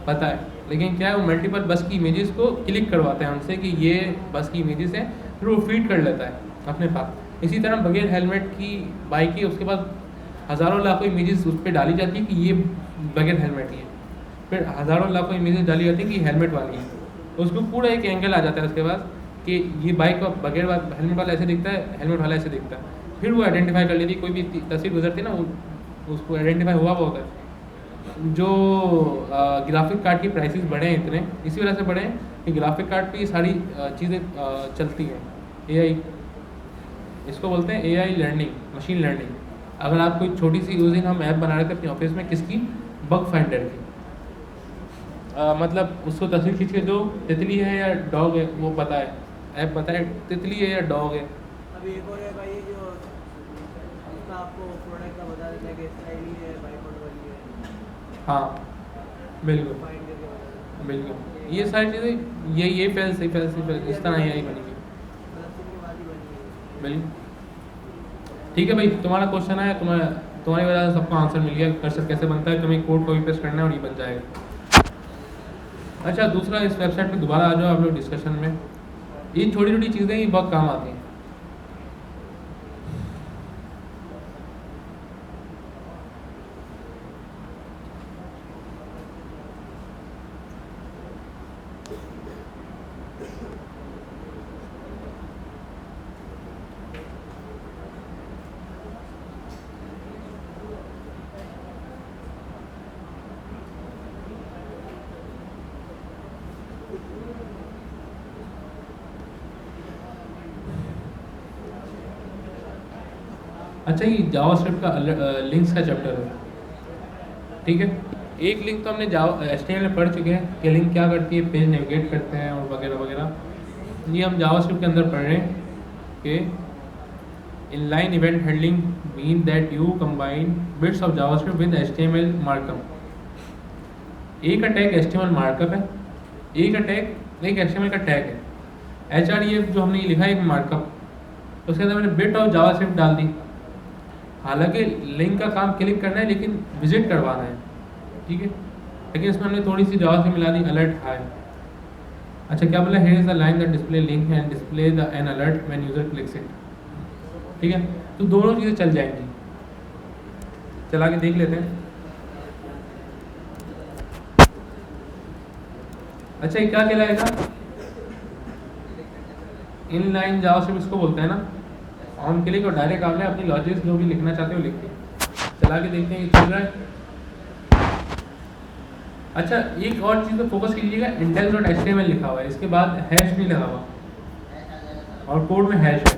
पता है, लेकिन क्या है, वो मल्टीपल बस की इमेजेस को क्लिक करवाते हैं हमसे कि ये बस की इमेजेस हैं, फिर वो फीड कर लेता है अपने पास। इसी तरह बगैर हेलमेट की बाइक की, उसके बाद हज़ारों लाखों इमेजेस उस पर डाली जाती है कि ये बगैर हेलमेट ही है, फिर हज़ारों लाखों इमेजेस डाली जाती है कि हेलमेट वाली है। उसको पूरा एक एंगल आ जाता है उसके बाद कि ये बाइक का बगैर हेलमेट वाला ऐसे दिखता है, हेलमेट वाला ऐसे दिखता है। फिर वो आइडेंटिफाई कर लेती है, कोई भी तस्वीर गुजरती है ना, वो उसको आइडेंटिफाई हुआ होता है। जो ग्राफिक कार्ड की प्राइसेस बढ़े हैं इतने, इसी वजह से बढ़े हैं कि ग्राफिक कार्ड पे ये सारी चीज़ें चलती हैं। AI, इसको बोलते हैं AI लर्निंग, मशीन लर्निंग। अगर आप कोई छोटी सी, उस दिन हम ऐप बना रहे थे अपने ऑफिस में, किसकी, बग फाइंडर की। मतलब उसको तस्वीर खींच के दो, तितली है या डॉग है वो बताए, ऐप बताए तितली है या डॉग है। अभी एक और है भाई, जो उसका आपको प्रोडक्ट का बता देता है कि स्टाइली है, बाइकआउट वाली है। हाँ बिल्कुल फाइंड करके बता देता है। बिल्कुल, ये सारी चीज़ें ये फैल इस तरह AI बनेगी। मतलब की बात ही बनी है। बिल्कुल ठीक है भाई, तुम्हारा क्वेश्चन है, तुम्हारी वजह से सबको आंसर मिल गया, कर्सर कैसे बनता है, तुम्हें कोड कॉपी पेस्ट करना है और ये बन जाएगा। अच्छा, दूसरा, इस वेबसाइट पे दोबारा आ जाओ आप लोग डिस्कशन में। ये छोटी छोटी चीज़ें ही बहुत काम आती हैं। अच्छा, ये जावास्क्रिप्ट का लिंक्स का चैप्टर है, ठीक है। एक लिंक तो हमने HTML में पढ़ चुके हैं कि लिंक क्या करती है, पेज नेविगेट करते हैं और वगैरह वगैरह। ये हम जावास्क्रिप्ट के अंदर पढ़ रहे हैं कि inline event handling mean that you combine bits of JavaScript with HTML markup. एक अटैग HTML मार्कअप है, एक अटैग एक HTML का टैग है। HREF जो हमने लिखा है एक मार्कअप, उसके अंदर मैंने बिट ऑफ जावास्क्रिप्ट डाल दी। हालांकि लिंक का काम क्लिक करना है लेकिन विजिट करवाना है, ठीक है, लेकिन इसमें हमने थोड़ी सी जावास्क्रिप्ट मिला दी, अलर्ट हाई। अच्छा क्या बोला, here is the line that display link and display the N alert when user clicks it, ठीक है। तो दोनों चीज़ें चल जाएंगी, चला के देख लेते हैं। अच्छा ये क्या कहलाएगा, इन लाइन जावास्क्रिप्ट इसको बोलते हैं ना, ऑन क्लिक और डायरेक्ट आपने अपनी लॉजिक जो भी लिखना चाहते हो लिख के चला के देखते हैं ये चल रहा है। अच्छा एक और चीज़ पे फोकस कीजिएगा, index.html लिखा हुआ है, इसके बाद हैश नहीं लगा हुआ और कोड में हैश है।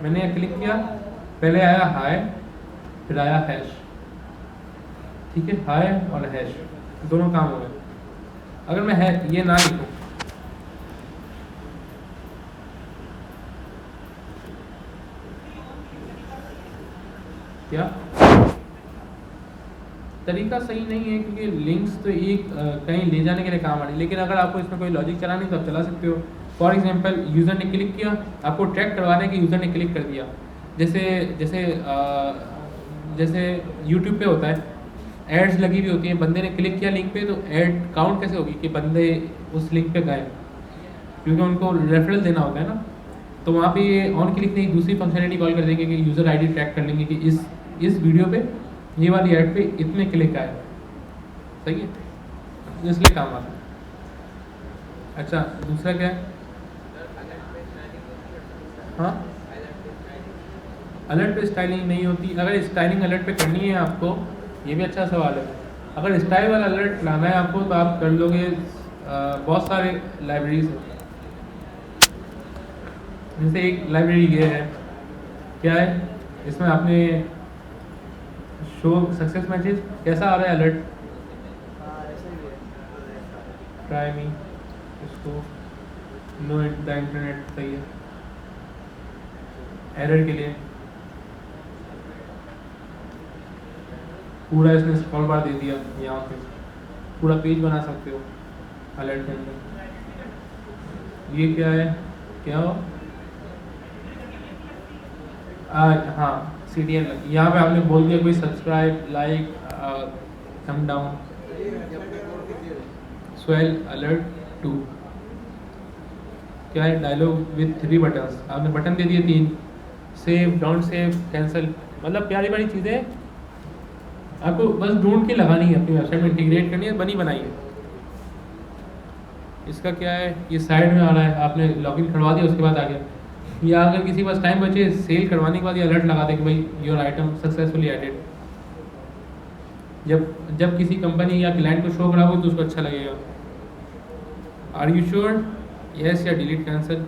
मैंने क्लिक किया, पहले आया हाय फिर आया हैश, ठीक है, हाय और हैश दोनों काम हो गए। अगर मैं है ये ना लिखूं, क्या तरीका सही नहीं है, क्योंकि लिंक्स तो एक कहीं ले जाने के लिए काम आ रही है, लेकिन अगर आपको इसमें कोई लॉजिक चलानी तो आप चला सकते हो। फॉर एग्जांपल यूज़र ने क्लिक किया, आपको ट्रैक करवाना है कि यूज़र ने क्लिक कर दिया। जैसे जैसे जैसे यूट्यूब पे होता है, एड्स लगी हुई होती हैं, बंदे ने क्लिक किया लिंक पे, तो ऐड काउंट कैसे होगी कि बंदे उस लिंक पे गए, क्योंकि उनको रेफरल देना होता है ना। तो वहाँ पे ये ऑन क्लिक नहीं दूसरी फंक्शनलिटी कॉल कर देंगे कि यूज़र आईडी ट्रैक कर लेंगे कि इस वीडियो पे ये वाली ऐड पे इतने क्लिक आए, सही है, इसलिए काम आता है। अच्छा दूसरा क्या है, हाँ अलर्ट पे स्टाइलिंग नहीं होती। अगर स्टाइलिंग अलर्ट पे करनी है आपको, ये भी अच्छा सवाल है, अगर स्टाइल वाला अलर्ट लाना है आपको तो आप कर लोगे, बहुत सारे लाइब्रेरीज हैं। जैसे एक लाइब्रेरी ये है, क्या है इसमें आपने शो सक्सेस मैसेज कैसा आ रहा है अलर्ट, ट्राई मी, इसको नो द इंटरनेट, सही है, एरर के लिए पूरा इसने स्क्रॉल बार दे दिया, यहाँ पे पूरा पेज बना सकते हो अलर्ट के अंदर। ये क्या है, क्या हो हाँ CTN, यहाँ पे आपने बोल दिया कोई सब्सक्राइब, लाइक, थम डाउन, स्वेल अलर्ट 2, क्या है, डायलॉग विथ 3 बटन्स, आपने बटन दे दिए 3, सेव, डोंट सेव, कैंसिल, मतलब प्यारी बड़ी चीज़ें आपको बस ढूंढ के लगानी है, अपनी वेबसाइट में इंटीग्रेट करनी है, बनी बनाई है। इसका क्या है, ये साइड में आ रहा है, आपने लॉगिन करवा दिया उसके बाद आ गया, या अगर किसी के पास टाइम बचे सेल करवाने के बाद ये अलर्ट लगा दे कि भाई योर आइटम सक्सेसफुली एडेड। जब किसी कंपनी या क्लाइंट को शो करा हो तो उसको अच्छा लगेगा। आर यू श्योर, यस या डिलीट कैंसिल।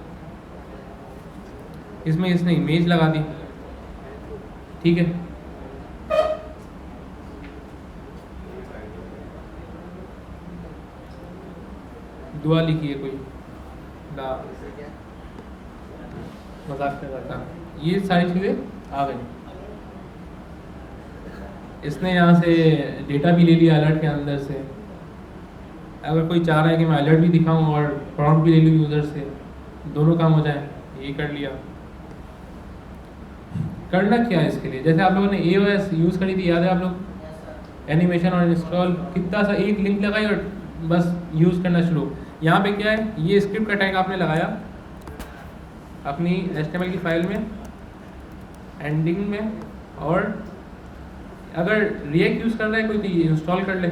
इसमें इसने इमेज लगा दी, ठीक है, दुआ लिखी है कोई ना, मजाक कर रहा था। ये सारी चीज़ें आ गई, इसने यहाँ से डेटा भी ले लिया अलर्ट के अंदर से। अगर कोई चाह रहा है कि मैं अलर्ट भी दिखाऊं और प्रॉम्प्ट भी ले लूँ यूज़र से, दोनों काम हो जाए, ये कर लिया। करना क्या है इसके लिए, जैसे आप लोगों ने AOS यूज़ करी थी, याद है आप लोग, एनिमेशन और इंस्टॉल, कितना सा एक लिंक लगाई और बस यूज़ करना शुरू। यहाँ पे क्या है, ये स्क्रिप्ट का टैग आपने लगाया अपनी HTML की फाइल में एंडिंग में, और अगर रिएक्ट यूज़ कर रहा है कोई तो ये इंस्टॉल कर ले।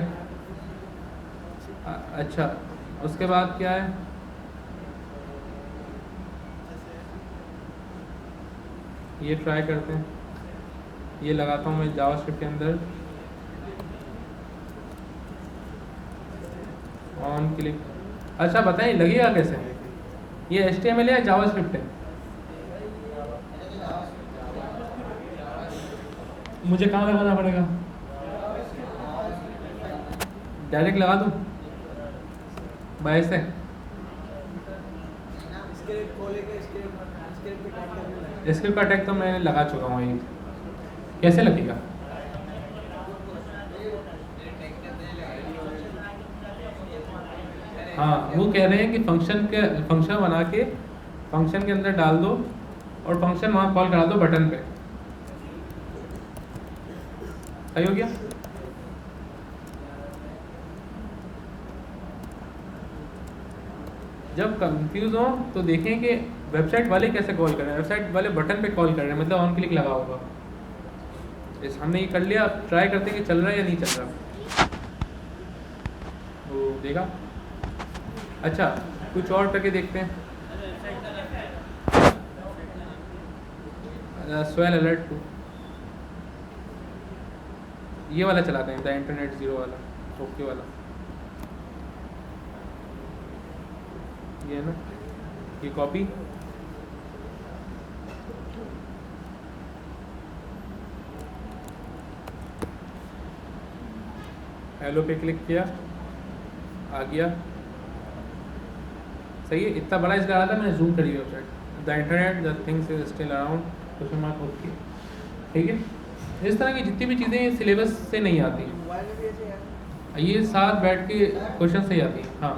अच्छा उसके बाद क्या है, ये ट्राई करते हैं, ये लगाता हूँ मैं जावास्क्रिप्ट के अंदर, ऑन क्लिक। अच्छा बताइए लगेगा कैसे, ये HTML है या जावास्क्रिप्ट है, मुझे कहाँ लगाना पड़ेगा, डायरेक्ट लगा दूँ बाय से, स्क्रिप्ट खोलेंगे, स्क्रिप्ट स्क्रिप्ट पे टैग करने लगा। स्क्रिप्ट का टैग तो मैंने लगा चुका हूँ ये। कैसे लगेगा? हाँ, वो कह रहे हैं कि फंक्शन बना के फंक्शन के अंदर डाल दो और फंक्शन वहाँ कॉल करा दो बटन पे। सही हो गया? जब कंफ्यूज हो तो देखें कि वेबसाइट वाले कैसे कॉल कर रहे हैं। वेबसाइट वाले बटन पे कॉल कर रहे हैं, मतलब ऑन क्लिक लगा होगा। इस हमने ये कर लिया, अब ट्राई करते हैं कि चल रहा है या नहीं चल रहा। वो देखा। अच्छा, कुछ और करके देखते हैं। स्वेल अलर्ट 2 ये वाला चलाते हैं, द इंटरनेट जीरो वाला, ओके वाला। ये है ना, ये कॉपी। हेलो पे क्लिक किया, आ गया। सही है, इतना बड़ा इसका आ रहा था, मैंने जूम करी website. The internet the things is still around, question mark okay. ठीक है, इस तरह की जितनी भी चीज़ें सिलेबस से नहीं आती, मोबाइल में भी ऐसे है। ये साथ बैठ के क्वेश्चन से ही आती है। हाँ,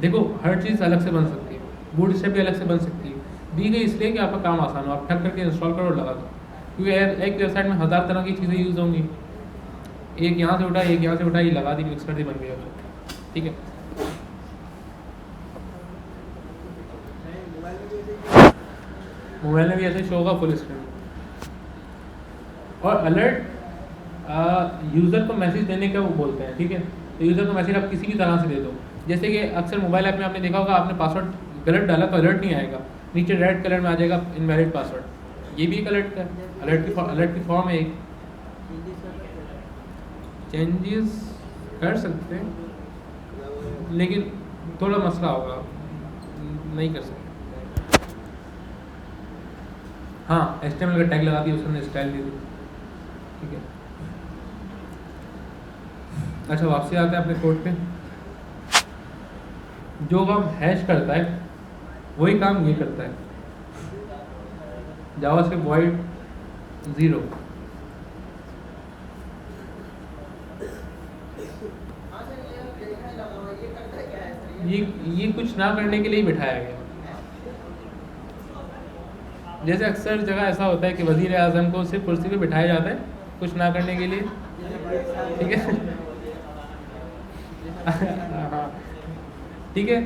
देखो हर चीज़ अलग से बन सकती है, बूट स्टेप भी अलग से बन सकती है। दी गई इसलिए कि आपका काम आसान हो, आप ठक करके इंस्टॉल करो और लगा दो। क्योंकि एक वेबसाइट में 1000 तरह की चीज़ें यूज़ होंगी, एक यहाँ से उठा, एक यहाँ से उठा, ये लगा दी, मिक्स कर दी, बन गया वेबसाइट। ठीक है, मोबाइल में भी ऐसे ही। मोबाइल में भी ऐसे शो होगा फुल स्क्रीन। और अलर्ट यूज़र को मैसेज देने का वो बोलते हैं। ठीक है, तो यूज़र को मैसेज आप किसी भी तरह से दे दो। जैसे कि अक्सर मोबाइल ऐप में आपने देखा होगा, आपने पासवर्ड गलत डाला तो अलर्ट नहीं आएगा, नीचे रेड कलर में आ जाएगा इनवैलिड पासवर्ड। ये भी एक अलर्ट है, अलर्ट की फॉर्म है एक। चेंजेस कर सकते हैं, लेकिन थोड़ा मसला होगा, नहीं कर सकते। हाँ, HTML का टैग लगा दिया, उसने स्टाइल दे दी। ठीक है, अच्छा वापसी आते हैं अपने कोड पे। जो काम हैश करता है वही काम ये करता है, जावास्क्रिप्ट वॉइड 0। ये कुछ ना करने के लिए ही बिठाया गया। जैसे अक्सर जगह ऐसा होता है कि वज़ीर आज़म को सिर्फ कुर्सी पे बिठाया जाता है कुछ ना करने के लिए। ठीक है हाँ, ठीक है,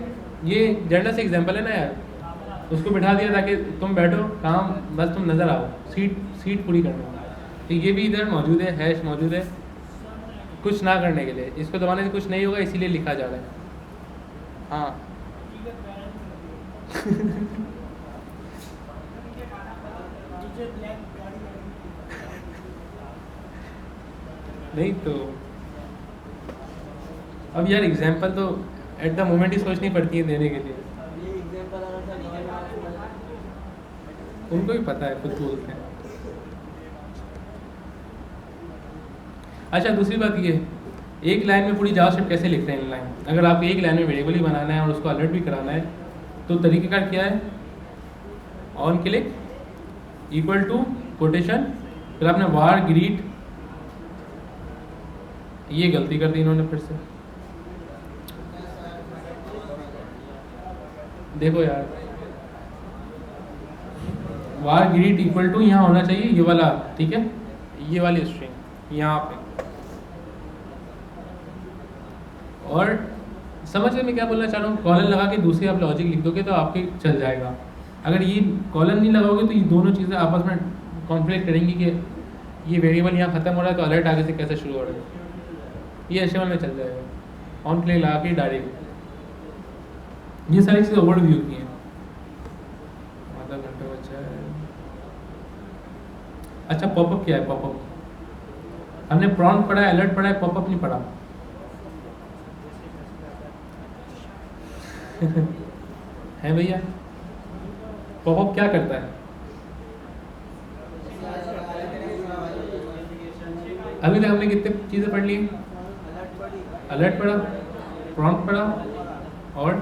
ये जनरल से एग्जांपल है ना यार, उसको बिठा दिया ताकि तुम बैठो, काम बस तुम नज़र आओ, सीट पूरी करना। तो ये भी इधर मौजूद है, हैश मौजूद है कुछ ना करने के लिए। इसको दबाने से कुछ नहीं होगा, इसीलिए लिखा जा रहा है। हाँ नहीं तो अब यार एग्जांपल तो एट द मोमेंट ही सोचनी पड़ती है देने के लिए। ये एग्जांपल अगर सर उनको भी पता है, खुद बोलते हैं। अच्छा, दूसरी बात ये, एक लाइन में पूरी जावास्क्रिप्ट कैसे लिखते हैं लाइन। अगर आपको एक लाइन में वेरिएबल ही बनाना है और उसको अलर्ट भी कराना है तो तरीक़ेकार क्या है, on click equal to quotation, फिर आपने वार ग्रीट, ये गलती कर दी इन्होंने फिर से। देखो यार, वार ग्रीट इक्वल टू यहाँ होना चाहिए ये वाला, ठीक है, ये वाली स्ट्रिंग यहाँ पे। और समझ गए मैं क्या बोलना चाह रहा हूँ, कॉलन लगा के दूसरी आप लॉजिक लिख दोगे तो आपके चल जाएगा। अगर ये कॉलन नहीं लगाओगे तो ये दोनों चीज़ें आपस में कॉन्फ्लिक्ट करेंगी कि ये वेरिएबल यहाँ ख़त्म हो रहा है तो अलर्ट आगे से कैसे शुरू हो रहा है। ये HTML में चल जाएगा, ऑन क्लिक लगा के डायरेक्ट। ये सारी चीज़ें ओवरव्यू की हैं। आधा घंटा बचा है। अच्छा, पॉपअप क्या है? पॉपअप हमने प्रॉम्प्ट पढ़ा है, अलर्ट पढ़ा है, पॉपअप नहीं पढ़ा है भैया। पॉपअप क्या करता है? अभी तक हमने कितने चीज़ें पढ़ ली? अलर्ट पढ़ा, प्रॉम्प्ट पढ़ा और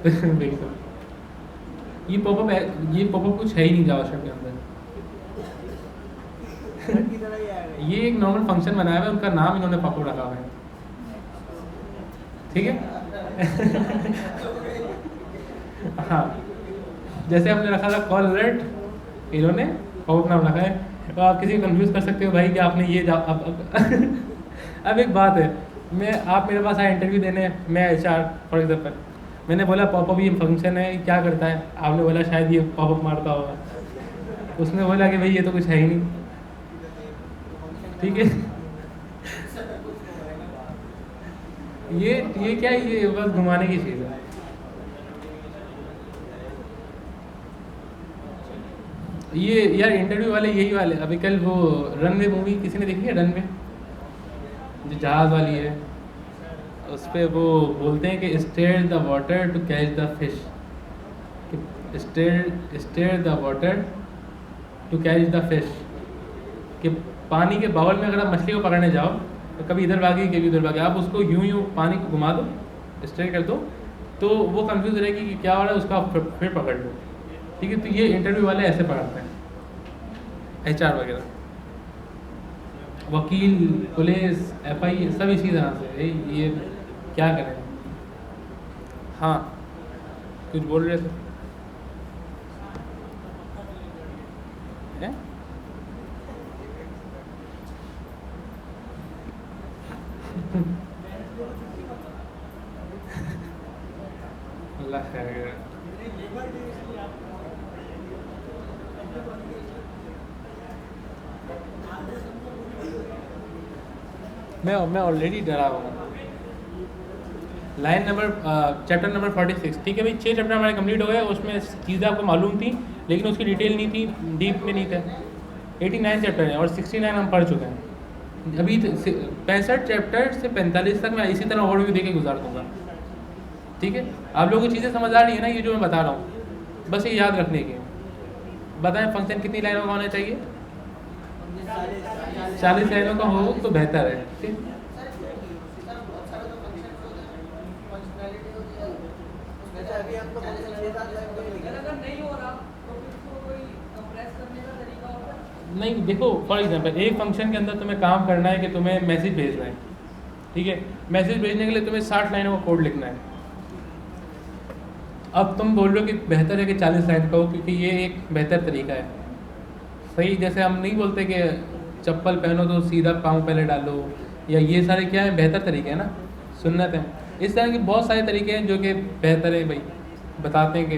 बिल्कुल ये पॉपअप कुछ है ही नहीं जावास्क्रिप्ट के अंदर। अलर्ट की तरह ही आएगा ये एक नॉर्मल फंक्शन बनाया हुआ है, उनका नाम इन्होंने पॉपअप रखा हुआ है, ठीक है। हाँ, जैसे हमने रखा था कॉल अलर्ट, इन्होंने पॉपअप नाम रखा है। तो आप किसी को कंफ्यूज कर सकते हो भाई कि आपने ये अब एक बात है, आप मेरे पास आए इंटरव्यू देने, मैं HR फॉर एग्जाम्पल, मैंने बोला पॉपअप ये फंक्शन है, क्या करता है? आपने बोला शायद ये पॉपअप मारता होगा, उसने बोला कि भाई ये तो कुछ है ही नहीं, ठीक है। ये क्या है, ये बस घुमाने की चीज़ है। ये यार इंटरव्यू वाले यही वाले, अभी कल वो रनवे मूवी किसी ने देखी है? रनवे जो जहाज़ वाली है, उस पर वो बोलते हैं कि stir the water to catch the fish, stir the water to catch the fish, कि पानी के बाउल में अगर आप मछली को पकड़ने जाओ तो कभी इधर भागी कभी उधर भागे, आप उसको यूं यूं पानी को घुमा दो, स्टेयर कर दो, तो वो कंफ्यूज रहेगी कि क्या हो रहा है, उसका फिर पकड़ लो, ठीक है। तो ये इंटरव्यू वाले ऐसे पकड़ते हैं, HR वगैरह, वकील, पुलिस, FI सब इसी तरह से। ये क्या करें? हाँ, कुछ बोल रहे थे? हैं? अल्लाह खैर करे। मैं ऑलरेडी डरा हुआ हूँ। लाइन नंबर चैप्टर नंबर 46, ठीक है भाई, 6 चैप्टर हमारे कंप्लीट हो गए, उसमें चीज़ें आपको मालूम थी लेकिन उसकी डिटेल नहीं थी, डीप में नहीं थे। 89 चैप्टर हैं और 69 हम पढ़ चुके हैं। अभी 65 चैप्टर से 45 तक मैं इसी तरह ओवरव्यू देके गुजार दूँगा, ठीक है। आप लोगों को चीज़ें समझ आ रही है ना, ये जो मैं बता रहा हूँ, बस ये याद रखने की। बताएं फंक्शन कितनी लाइनों का होना चाहिए? 40 लाइनों का हो तो बेहतर है, ठीक। वैसे अभी आपको 6-7 लाख तो मिलेगा। अगर नहीं हो रहा तो फिर उसको कोई कंप्रेस करने का तरीका होता है? नहीं, देखो फॉर एग्जांपल एक फंक्शन के अंदर तुम्हें काम करना है कि तुम्हें मैसेज भेजना है, ठीक है। मैसेज भेजने के लिए तुम्हें 60 लाइनों का कोड लिखना है। अब तुम बोल रहे हो कि बेहतर है कि 40 लाइन का हो क्योंकि ये एक बेहतर तरीका है, सही। जैसे हम नहीं बोलते कि चप्पल पहनो तो सीधा पाँव पहले डालो, या ये सारे क्या है, बेहतर तरीके हैं ना, सुन्नत है। इस तरह के बहुत सारे तरीके हैं जो कि बेहतर है भाई, बताते हैं कि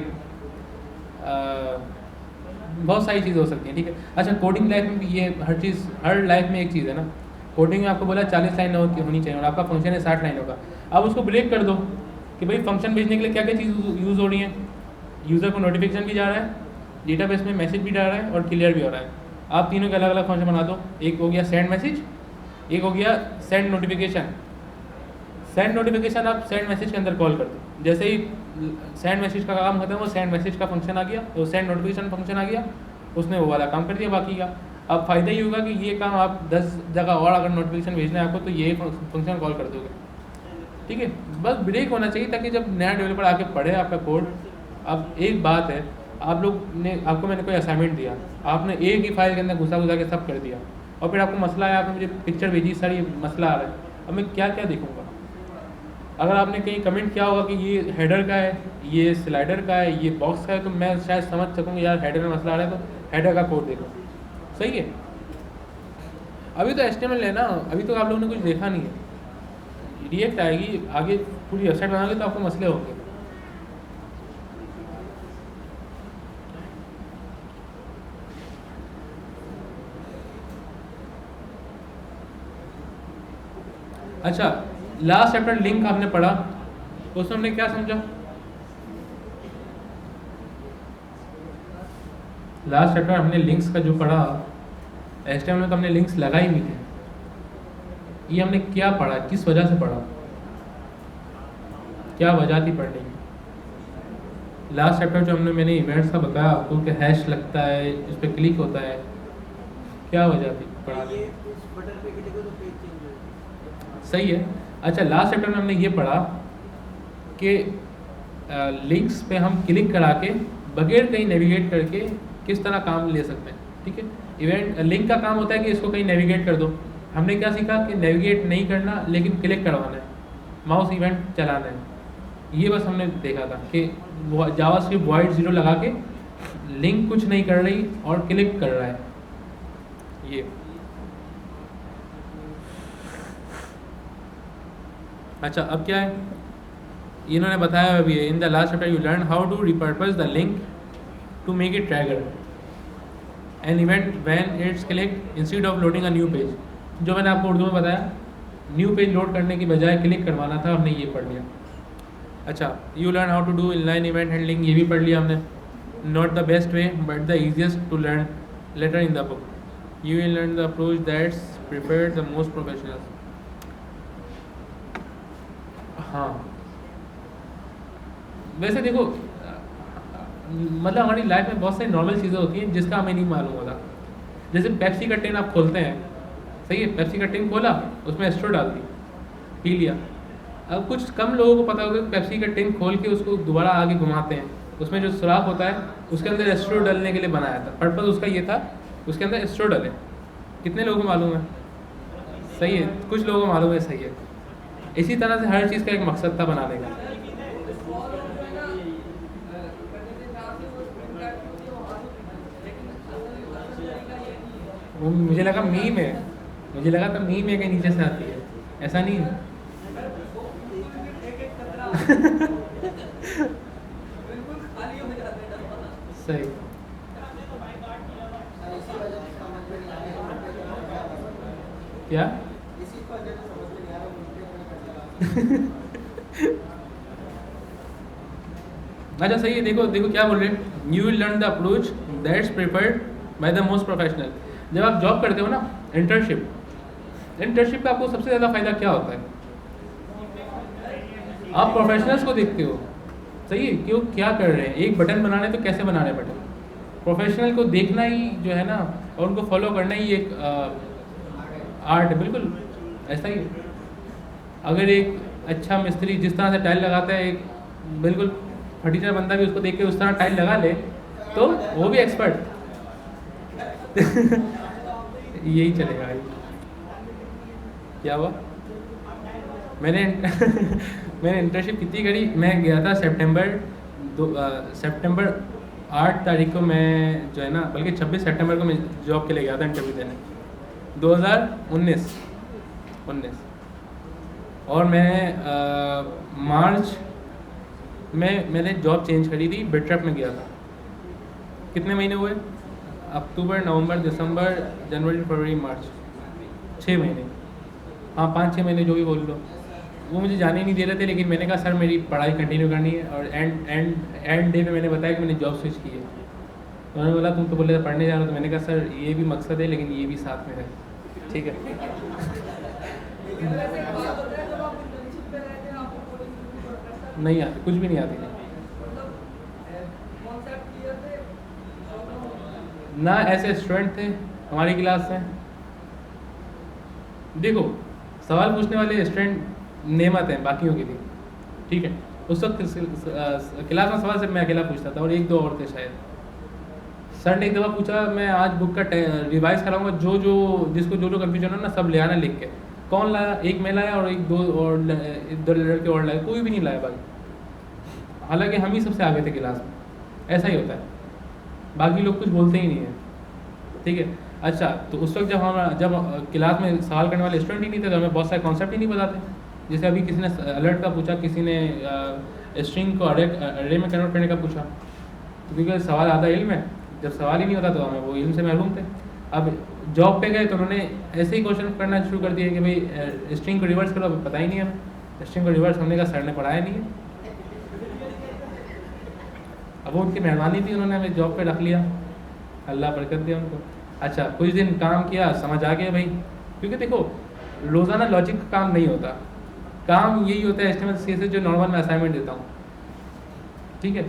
बहुत सारी चीज़ें हो सकती हैं, ठीक है। अच्छा, कोडिंग लाइफ में भी ये हर चीज़, हर लाइफ में एक चीज़ है ना, कोडिंग में आपको बोला 40 लाइन होनी चाहिए और आपका फंक्शन है 60 लाइनों का। अब उसको ब्रेक कर दो कि भाई फंक्शन भेजने के लिए क्या क्या चीज़ यूज़ हो रही है। यूज़र को नोटिफिकेशन भी जा रहा है, डेटाबेस में मैसेज भी जा रहा है और क्लियर भी हो रहा है। आप तीनों के अलग अलग फंक्शन बना दो, एक हो गया सेंड मैसेज, एक हो गया सेंड नोटिफिकेशन। सेंड नोटिफिकेशन आप सेंड मैसेज के अंदर कॉल कर दो, जैसे ही सेंड मैसेज का काम खत्म हो, सेंड मैसेज का फंक्शन आ गया, तो सेंड नोटिफिकेशन फंक्शन आ गया, उसने वो वाला काम कर दिया बाकी का। अब फ़ायदा ये होगा कि ये काम आप 10 जगह और अगर नोटिफिकेशन भेजना है आपको तो ये फंक्शन कॉल कर दोगे, ठीक है। बस ब्रेक होना चाहिए ताकि जब नया डेवलपर आके पढ़े आपका कोड। अब एक बात है, आप लोग ने, आपको मैंने कोई असाइनमेंट दिया, आपने एक ही फाइल के अंदर घुसा के सब कर दिया और फिर आपको मसला है, आपने मुझे पिक्चर भेजी, सर ये मसला आ रहा है, अब मैं क्या क्या देखूँगा। अगर आपने कहीं कमेंट किया होगा कि ये हेडर का है, ये स्लाइडर का है, ये बॉक्स का है, तो मैं शायद समझ सकूँगा यार हेडर में मसला आ रहा है तो हेडर का कोड देखो, सही है। अभी तो HTML है ना, अभी तो आप लोगों ने कुछ देखा नहीं है। रिएक्ट आएगी, आगे पूरी वेबसाइट बनाओगे तो आपको मसले होंगे। अच्छा, लास्ट चैप्टर लिंक आपने पढ़ा, उसमें हमने क्या समझा? लास्ट चैप्टर हमने लिंक्स का जो पढ़ा, HTML में तो हमने लिंक्स लगाई नहीं थे। ये हमने क्या पढ़ा, किस वजह से पढ़ा, क्या वजह थी पढ़ने की? लास्ट चैप्टर जो मैंने इवेंट्स का बताया आपको कि हैश लगता है, इस पर क्लिक होता है, क्या वजह थी? पढ़ा ये देंगे। इस बटन पे क्लिक करो तो पेज चेंज हो जाएगा। सही है। अच्छा, लास्ट चैप्टर में हमने ये पढ़ा कि लिंक्स पे हम क्लिक करा के बगैर कहीं नेविगेट करके किस तरह काम ले सकते हैं। ठीक है, इवेंट लिंक का काम होता है कि इसको कहीं नेविगेट कर दो। हमने क्या सीखा कि नेविगेट नहीं करना लेकिन क्लिक करवाना है, माउस इवेंट चलाना है। ये बस हमने देखा था कि जावास्क्रिप्ट वॉइड 0 लगा के लिंक कुछ नहीं कर रही और क्लिक कर रहा है। ये अच्छा, अब क्या है इन्होंने बताया अभी in the last chapter you learn how to repurpose the link to make it trigger an event when it's click instead of loading a new page. जो मैंने आपको उर्दू में बताया, न्यू पेज लोड करने की बजाय क्लिक करवाना था, हमने ये पढ़ लिया। अच्छा, you learn how to do inline event handling, ये भी पढ़ लिया हमने। Not the best way but the easiest to learn later in the book. You will learn the approach that's preferred the most professional. हाँ, वैसे देखो मतलब हमारी लाइफ में बहुत सारी नॉर्मल चीज़ें होती हैं जिसका हमें नहीं मालूम होता। जैसे पेप्सी का टिन आप खोलते हैं, सही है, पेप्सी का टिन खोला, उसमें स्ट्रो डाल दी, पी लिया। अब कुछ कम लोगों को पता होगा कि पेप्सी का टिन खोल के उसको दोबारा आगे घुमाते हैं, उसमें जो सुराख होता है उसके अंदर स्ट्रो डालने के लिए बनाया था। पर्पज़ उसका ये था उसके अंदर स्ट्रो डाले। कितने लोगों को मालूम है? सही है, कुछ लोगों को मालूम है, सही है। इसी तरह से हर चीज़ का एक मकसद था बनाने का। वो मुझे लगा मीम है, मुझे लगा था मीम है कि नीचे से आती है, ऐसा नहीं है। सही। क्या अच्छा, सही है। देखो देखो क्या बोल रहे हैं, you will learn the approach that's preferred by the most professional. जब आप जॉब करते हो ना, इंटर्नशिप का आपको सबसे ज़्यादा फायदा क्या होता है? आप प्रोफेशनल्स को देखते हो, सही है, क्यों क्या कर रहे हैं, एक बटन बना रहे हैं तो कैसे बना रहे हैं बटन। प्रोफेशनल को देखना ही जो है ना, और उनको फॉलो करना ही एक आर्ट है, बिल्कुल ऐसा ही। अगर एक अच्छा मिस्त्री जिस तरह से टाइल लगाता है, एक बिल्कुल फटीचर बंदा भी उसको देख के उस तरह टाइल लगा ले तो वो भी एक्सपर्ट। यही चलेगा। क्या हुआ? मैंने मैंने इंटर्नशिप कितनी करी, मैं गया था सितंबर 8 तारीख को, मैं जो है ना, बल्कि 26 सितंबर को मैं जॉब के लिए गया था इंटरव्यू देने, 2019। और मैं मार्च में मैंने जॉब चेंज करी थी, बिटरैप में गया था। कितने महीने हुए? अक्टूबर, नवंबर, दिसंबर, जनवरी, फरवरी, मार्च, 6 महीने। हाँ, 5-6 महीने जो भी बोल लो। वो मुझे जाने नहीं दे रहे थे, लेकिन मैंने कहा सर मेरी पढ़ाई कंटिन्यू करनी है, और एंड डे पे मैंने बताया कि मैंने जॉब स्विच की है। तो उन्होंने बोला तुम तो बोले पढ़ने जा रहे हो, तो मैंने कहा सर ये भी मकसद है लेकिन ये भी साथ में है, ठीक है। नहीं आती, कुछ भी नहीं आती ना। ऐसे स्टूडेंट थे हमारी क्लास में, देखो सवाल पूछने वाले स्टूडेंट नेमत हैं बाकियों की थी, ठीक है। उस वक्त क्लास में सवाल सिर्फ मैं अकेला पूछता था और 1-2 और थे शायद। सर ने एक दफ़ा पूछा मैं आज बुक का रिवाइज कराऊंगा, जिसको जो कन्फ्यूजन हो ना सब ले आना लिख के। कौन लाया? एक मैं लाया और 2 लड़के और लाए, कोई भी नहीं लाया बाकी। हालांकि हम ही सबसे आगे थे क्लास में, ऐसा ही होता है, बाकी लोग कुछ बोलते ही नहीं है, ठीक है। अच्छा, तो उस वक्त जब क्लास में सवाल करने वाले स्टूडेंट ही नहीं थे तो हमें बहुत सारे कॉन्सेप्ट ही नहीं बताते। जैसे अभी किसी ने अलर्ट का पूछा, किसी ने स्ट्रिंग को अरे में कन्वर्ट करने का पूछा, तो क्योंकि सवाल आधा इल्म है, जब सवाल ही नहीं होता तो हमें वो इल्म से महरूम थे। अब जॉब पे गए तो उन्होंने ऐसे ही क्वेश्चन करना शुरू कर दिया कि भाई स्ट्रिंग को रिवर्स करो, पता ही नहीं है स्ट्रिंग को रिवर्स हमने कहा सर ने पढ़ाया नहीं है। अब वो उनकी मेहरबानी थी, उन्होंने हमें जॉब पे रख लिया, अल्लाह बरकत दिया उनको। अच्छा, कुछ दिन काम किया, समझ आ गया भाई, क्योंकि देखो रोज़ाना लॉजिक का काम नहीं होता, काम यही होता है HTML CSS जो नॉर्मल मैं असाइनमेंट देता हूँ, ठीक है।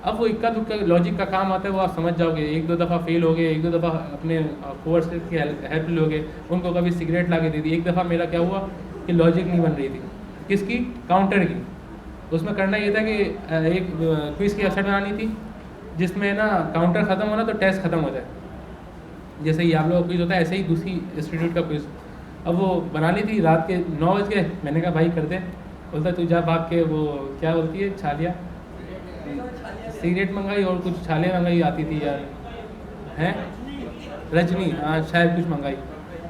अब वो इक्का दुक्का लॉजिक का काम आता है, वो आप समझ जाओगे। एक दो दफ़ा फेल हो गए, एक दो दफ़ा अपने कोर्स की हेल्प लोगे, उनको कभी सिगरेट ला के दे दी। एक दफ़ा मेरा क्या हुआ कि लॉजिक नहीं बन रही थी, किसकी, काउंटर की। उसमें करना ये था कि एक क्विज़ की वेबसाइट बनानी थी जिसमें ना काउंटर ख़त्म होना तो टेस्ट ख़त्म हो जाए। जैसे ही आप लोगों का क्विज़ होता है ऐसे ही दूसरी इंस्टीट्यूट का क्विज़। अब वो बनानी थी, रात के 9 बज गए। मैंने कहा भाई कर दे। बोलता तू जा भाग के वो क्या बोलती है, छालिया, सिगरेट मंगाई और कुछ छाले मंगाई आती थी यार, हैं रजनी, हाँ शायद कुछ मंगाई।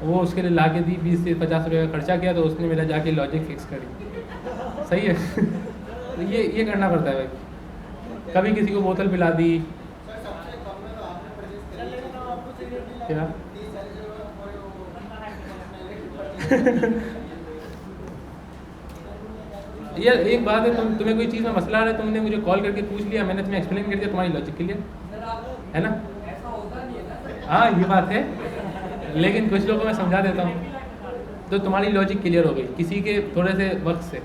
वो उसके लिए ला के दी, 20 से 50 रुपये का खर्चा किया, तो उसने मेरा जाके लॉजिक फिक्स करी। सही है। तो ये करना पड़ता है भाई। कभी किसी को बोतल पिला दी। क्या यार एक बात है, तुम्हें कोई चीज़ में मसला आ रहा है, तुमने मुझे कॉल करके पूछ लिया, मैंने तुम्हें एक्सप्लेन कर दिया, तुम्हारी लॉजिक क्लियर है ना। ऐसा होता नहीं है ना सर। हाँ ये बात है, लेकिन कुछ लोगों को मैं समझा देता हूँ तो तुम्हारी लॉजिक क्लियर हो गई किसी के थोड़े से वक्त से।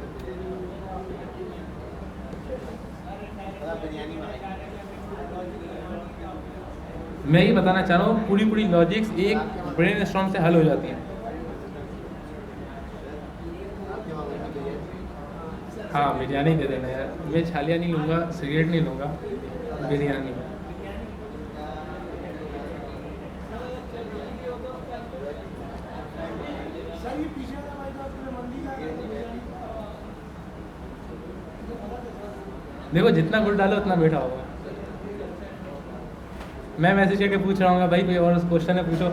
मैं ये बताना चाह रहा हूँ, पूरी लॉजिक्स एक ब्रेन स्टॉर्म से हल हो जाती हैं। हाँ बिरयानी दे देना यार, मैं छालिया नहीं लूँगा, सिगरेट नहीं लूँगा, बिरयानी। देखो जितना गुड़ डालो उतना मीठा होगा। मैं मैसेज करके पूछ रहा हूँ भाई कोई और क्वेश्चन है पूछो,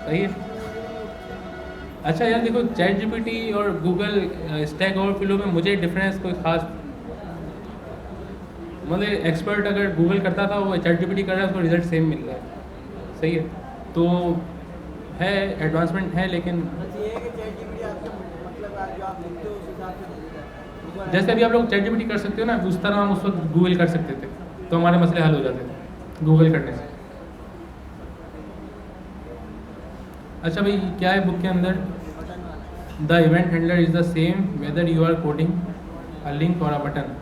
सही है। अच्छा यार देखो, चैट जीपीटी और गूगल स्टैक ओवरफ्लो में मुझे डिफरेंस कोई खास, मतलब एक्सपर्ट अगर गूगल करता था वो चैट जीपीटी कर रहा है, उसको रिजल्ट सेम मिल रहा है, सही है। तो है एडवांसमेंट है, लेकिन बस ये है कि चैट जीपीटी आपके मतलब जो आप लिखते हो उस हिसाब से देगा। जैसे अभी आप लोग चैट जीपीटी कर सकते हो ना, उस तरह हम उस वक्त गूगल कर सकते थे, तो हमारे मसले हल हो जाते थे गूगल करने से। अच्छा भाई क्या है बुक के अंदर, the event handler is the same whether you are coding a link or a button.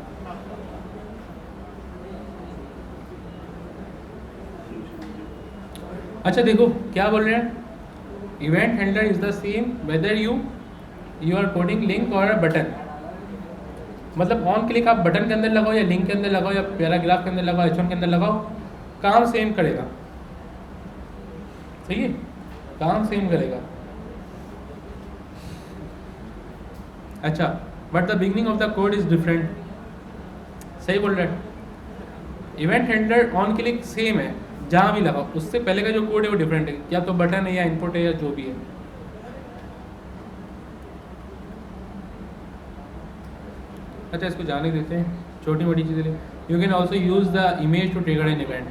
अच्छा देखो क्या बोल रहे हैं, event handler is the same whether you are coding link or a button. मतलब ऑन क्लिक आप बटन के अंदर लगाओ या लिंक के अंदर लगाओ या पैराग्राफ के अंदर लगाओ, H1 के अंदर लगाओ, काम सेम करेगा, सही है, काम सेम करेगा। अच्छा but the beginning of the code is different, सही बोल रहे हैं। Event handler on click same है जहाँ भी लगाओ, उससे पहले का जो कोड है वो डिफरेंट है, या तो बटन है या इनपुट है या जो भी है। अच्छा इसको जाने देते हैं, छोटी मोटी चीज़ें। You can also use the image to trigger an event.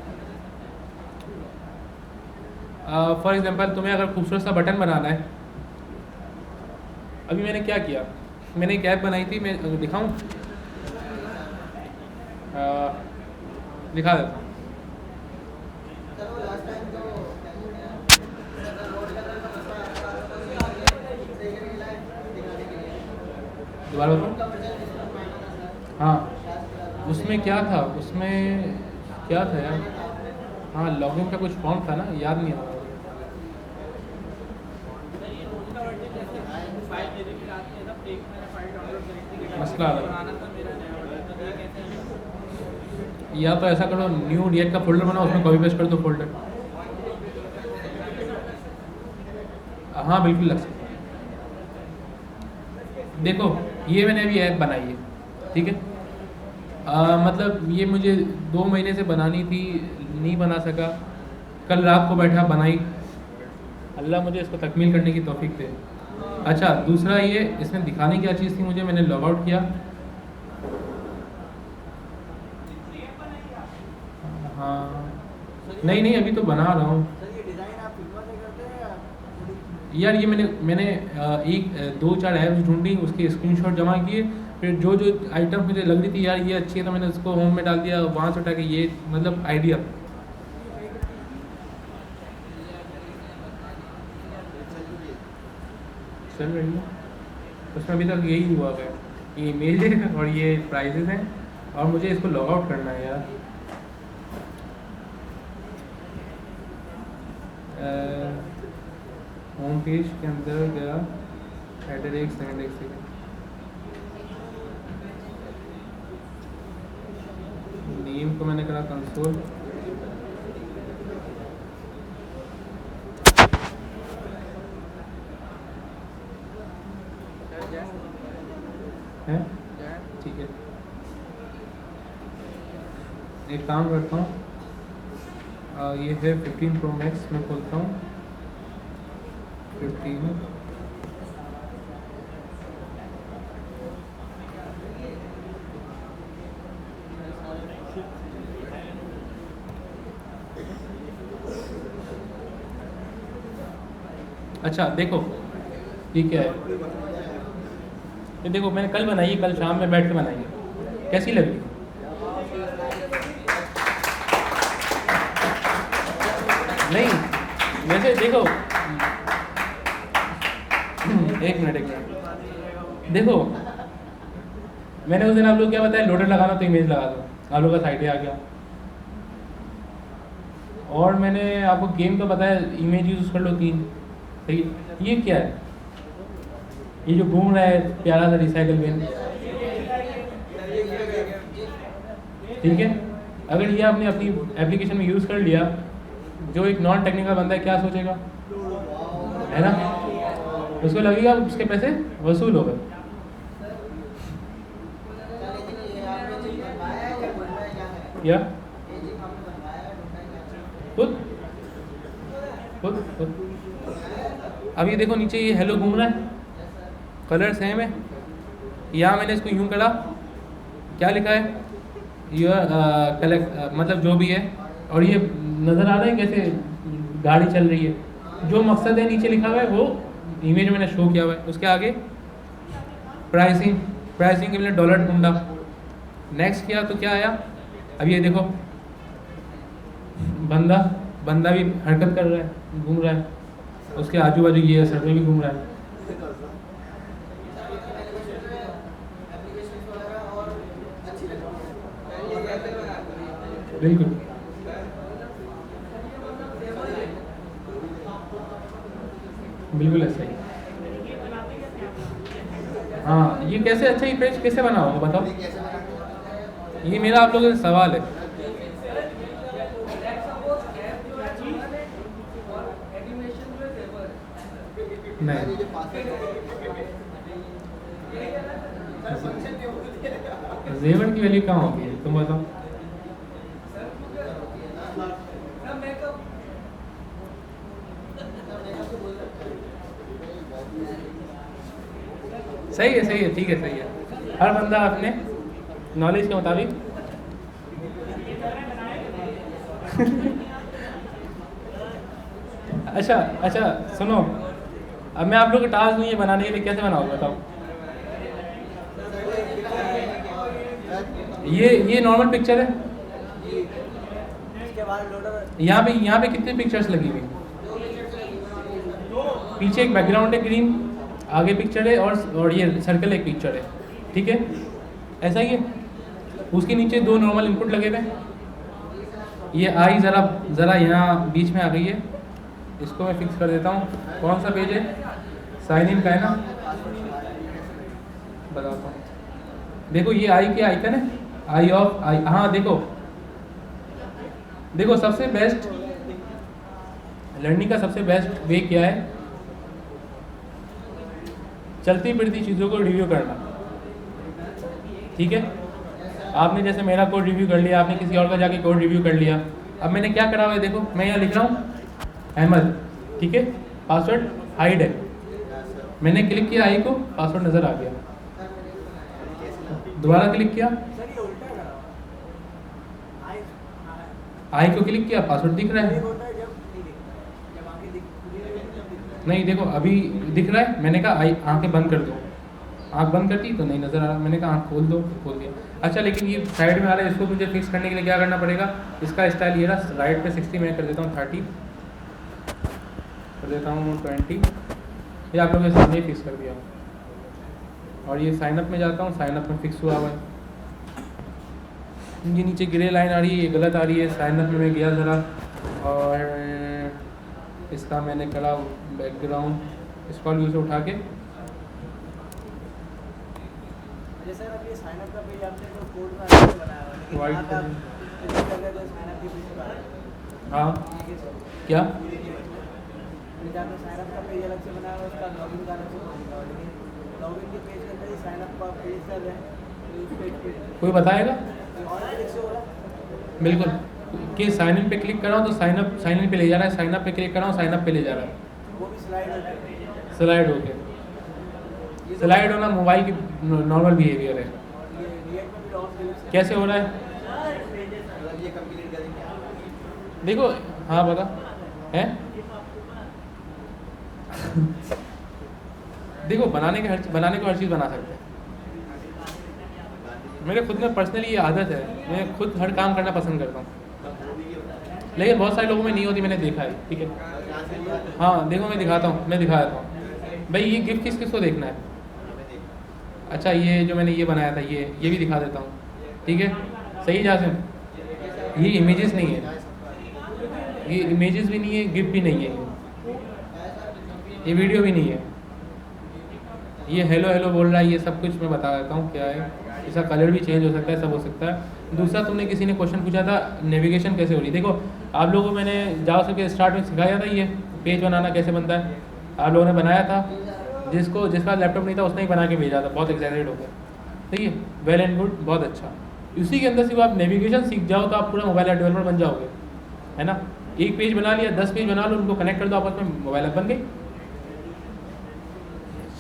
For example तुम्हें अगर खूबसूरत सा बटन बनाना है, अभी मैंने क्या किया, मैंने एक ऐप बनाई थी, मैं दिखाऊं, दिखा देता हूँ। दोबारा बताऊँ, हाँ उसमें क्या था, उसमें क्या था यार, हाँ लॉगिन का कुछ फॉर्म था ना, याद नहीं आ रहा। मसला आ रहा है, या तो ऐसा करो न्यू रिएक्ट का फोल्डर बनाओ, उसमें कॉपी पेस्ट कर दो फोल्डर। हाँ बिल्कुल लग सकता है। देखो ये मैंने अभी ऐप बनाई है, ठीक है, मतलब ये मुझे 2 महीने से बनानी थी, नहीं बना सका, कल रात को बैठा बनाई, अल्लाह मुझे इसको तकमील करने की तौफीक दे। अच्छा दूसरा ये, इसमें दिखाने क्या चीज़ थी मुझे, मैंने लॉग आउट किया, हाँ नहीं अभी तो बना रहा हूँ सर ये डिज़ाइन आप फिल्मा से करते हैं या खुद ही? यार। ये मैंने एक 2-4 ऐप्स ढूंढी, उसके स्क्रीनशॉट जमा किए, फिर जो आइटम मुझे लग रही थी यार ये अच्छी है, तो मैंने उसको होम में डाल दिया, वहाँ से उठा के ये मतलब आइडिया। चल रही है उसमें अभी तक यही हुआ है, ये इमेज है और ये प्राइजेस हैं और मुझे इसको लॉग आउट करना है यार। होम पेज के अंदर गया, एडर एक सेकंड नेम को मैंने करा कंसोल, है ठीक है। एक काम करता हूँ, ये है 15 Pro Max, मैं खोलता हूँ 15। अच्छा देखो ये क्या है, ये देखो मैंने कल बनाई है, कल शाम में बैठ के बनाई है, कैसी लगी? नहीं वैसे देखो एक मिनट देखो, मैंने उस दिन आप लोग क्या बताया, लोडर लगाना तो इमेज लगा दो, आप लोग का साइड आ गया। और मैंने आपको गेम का बताया, इमेज यूज कर लो 3, सही है। ये क्या है, ये जो घूम रहा है प्यारा सा रिसाइकल बिन, ठीक है। अगर ये आपने अपनी एप्लीकेशन में यूज़ कर लिया, जो एक नॉन टेक्निकल बंदा है क्या सोचेगा, है ना, उसको लगेगा उसके पैसे वसूल हो गए। या खुद खुद खुद अब ये देखो नीचे ये हेलो घूम रहा है, कलर सेम है। यहाँ मैंने इसको यूं करा, क्या लिखा है, योर कलेक्ट मतलब जो भी है, और ये नज़र आ रहा है कैसे गाड़ी चल रही है, जो मकसद है नीचे लिखा हुआ है वो इमेज मैंने शो किया हुआ है। उसके आगे प्राइसिंग, प्राइसिंग के मैंने डॉलर ढूंढा, नेक्स्ट किया तो क्या आया, अब ये देखो बंदा बंदा भी हरकत कर रहा है, घूम रहा है, उसके आजू बाजू ये सड़क में भी घूम रहा है। बिल्कुल बिल्कुल ऐसा ही। हाँ ये कैसे, अच्छा ये पेज कैसे बना होगा बताओ, ये मेरा आप लोगों से सवाल है। नहीं जेवर की वैल्यू कहाँ होगी तुम बताओ। सही है ठीक है, सही है। हर बंदा अपने नॉलेज के मुताबिक अच्छा सुनो, अब मैं आप लोग को टास्क नहीं है बनाने के लिए, कैसे बनाऊंगा बताओ। ये नॉर्मल पिक्चर है, यहाँ पे कितनी पिक्चर्स लगी हुई, पीछे एक बैकग्राउंड है ग्रीन, आगे पिक्चर है और ये सर्कल एक पिक्चर है, ठीक है ऐसा ही है। उसके नीचे 2 नॉर्मल इनपुट लगे हुए, ये आई ज़रा यहाँ बीच में आ गई है, इसको मैं फिक्स कर देता हूँ। कौन सा पेज है, साइन इन का है ना, बताता हूँ। देखो ये आई के आइकन है, आई ऑफ आई, हाँ देखो सबसे बेस्ट लर्निंग का सबसे बेस्ट वे क्या है, चलती फिरती चीज़ों को रिव्यू करना, ठीक है। आपने जैसे मेरा कोड रिव्यू कर लिया, आपने किसी और का जाके कोड रिव्यू कर लिया। अब मैंने क्या करा हुआ है, देखो मैं यहाँ लिख रहा हूँ अहमद, ठीक है, पासवर्ड हाइड है, मैंने क्लिक किया आई को, पासवर्ड नज़र आ गया, दोबारा क्लिक किया, आई को क्लिक किया, पासवर्ड दिख रहा है। नहीं देखो अभी दिख रहा है, मैंने कहा आई आंखें बंद कर दो, आंख बंद कर दी तो नहीं नज़र आ रहा, मैंने कहा आंख खोल दो तो खोल दिया। अच्छा लेकिन ये साइड में आ रहा है, इसको मुझे फिक्स करने के लिए क्या करना पड़ेगा, इसका स्टाइल ये रहा, राइट पे 60 मैं कर देता हूँ 30 कर देता हूँ 20, ये आप लोगों के सामने ही फिक्स कर दिया। और ये साइनअप में जाता हूँ, साइनअप में फिक्स हुआ हुआ है, ये नीचे ग्रे लाइन आ रही है, ये गलत आ रही है। साइन अप में मैं गया ज़रा और इसका मैंने करा बैकग्राउंड स्क्रॉल व्यू से उठा के। अच्छा सर, अब ये साइन अप का पेज आपने तो कोड में अलग से बनाया हुआ है, लेकिन White यहाँ पे आप कलर। क्लिक कर रहे तो साइन अप के पेज पे आ रहा है। हाँ ठीक है सर। क्या? लेकिन आपने साइन अप का पेज अलग से बनाया हुआ है, उसका लॉगिन का अलग से बनाया हुआ है, लेकिन लॉगिन के पेज के अंदर ही साइन अप का पेज सब है, तो उस पेज पे कोई बताएगा? ऑनलाइन क्लिक से हो रहा है। बिल्कुल कि साइन इन पे क्लिक कर रहा हूँ तो साइन इन पे ले जा रहा है, साइन अप पे क्लिक कर रहा हूँ साइन अप पे ले जा रहा है। वो भी स्लाइड होता है। स्लाइड हो गया। स्लाइड होना मोबाइल की नॉर्मल बिहेवियर है। ये रिएक्ट में भी ऑन क्लिक से कैसे हो रहा है मतलब ये कंप्लीट करेंगे आप। देखो। हाँ बता है। देखो बनाने को हर चीज़ बना सकते हैं। मेरे खुद में पर्सनली ये आदत है, मैं खुद हर काम करना पसंद करता हूँ, लेकिन बहुत सारे लोगों में नहीं होती, मैंने देखा है। ठीक है, हाँ देखो मैं दिखा देता हूँ भाई। ये गिफ्ट किस को देखना है? अच्छा ये जो मैंने ये बनाया था ये भी दिखा देता हूँ। ठीक है सही जासिम, ये इमेजेस नहीं है, ये इमेजेस भी नहीं है, गिफ्ट भी नहीं है, ये वीडियो भी नहीं है, ये हेलो हेलो बोल रहा है, ये सब कुछ मैं बता देता हूँ क्या है। इसका कलर भी चेंज हो सकता है, सब हो सकता है। दूसरा तुमने किसी ने क्वेश्चन पूछा था नेविगेशन कैसे हो रही। देखो आप लोगों को मैंने जावास्क्रिप्ट के स्टार्ट में सिखाया था ये पेज बनाना कैसे बनता है, आप लोगों ने बनाया था। जिसका लैपटॉप नहीं था उसने ही बना के भेजा था, बहुत एक्साइटेड हो गया। ठीक है वेल एंड गुड, बहुत अच्छा। उसी के अंदर सिर्फ आप नेविगेशन सीख जाओ तो आप पूरा मोबाइल ऐप डेवलपर बन जाओगे, है ना। एक पेज बना लिया, 10 पेज बना लो, उनको कनेक्ट कर दो आपस में, मोबाइल ऐप बन गई।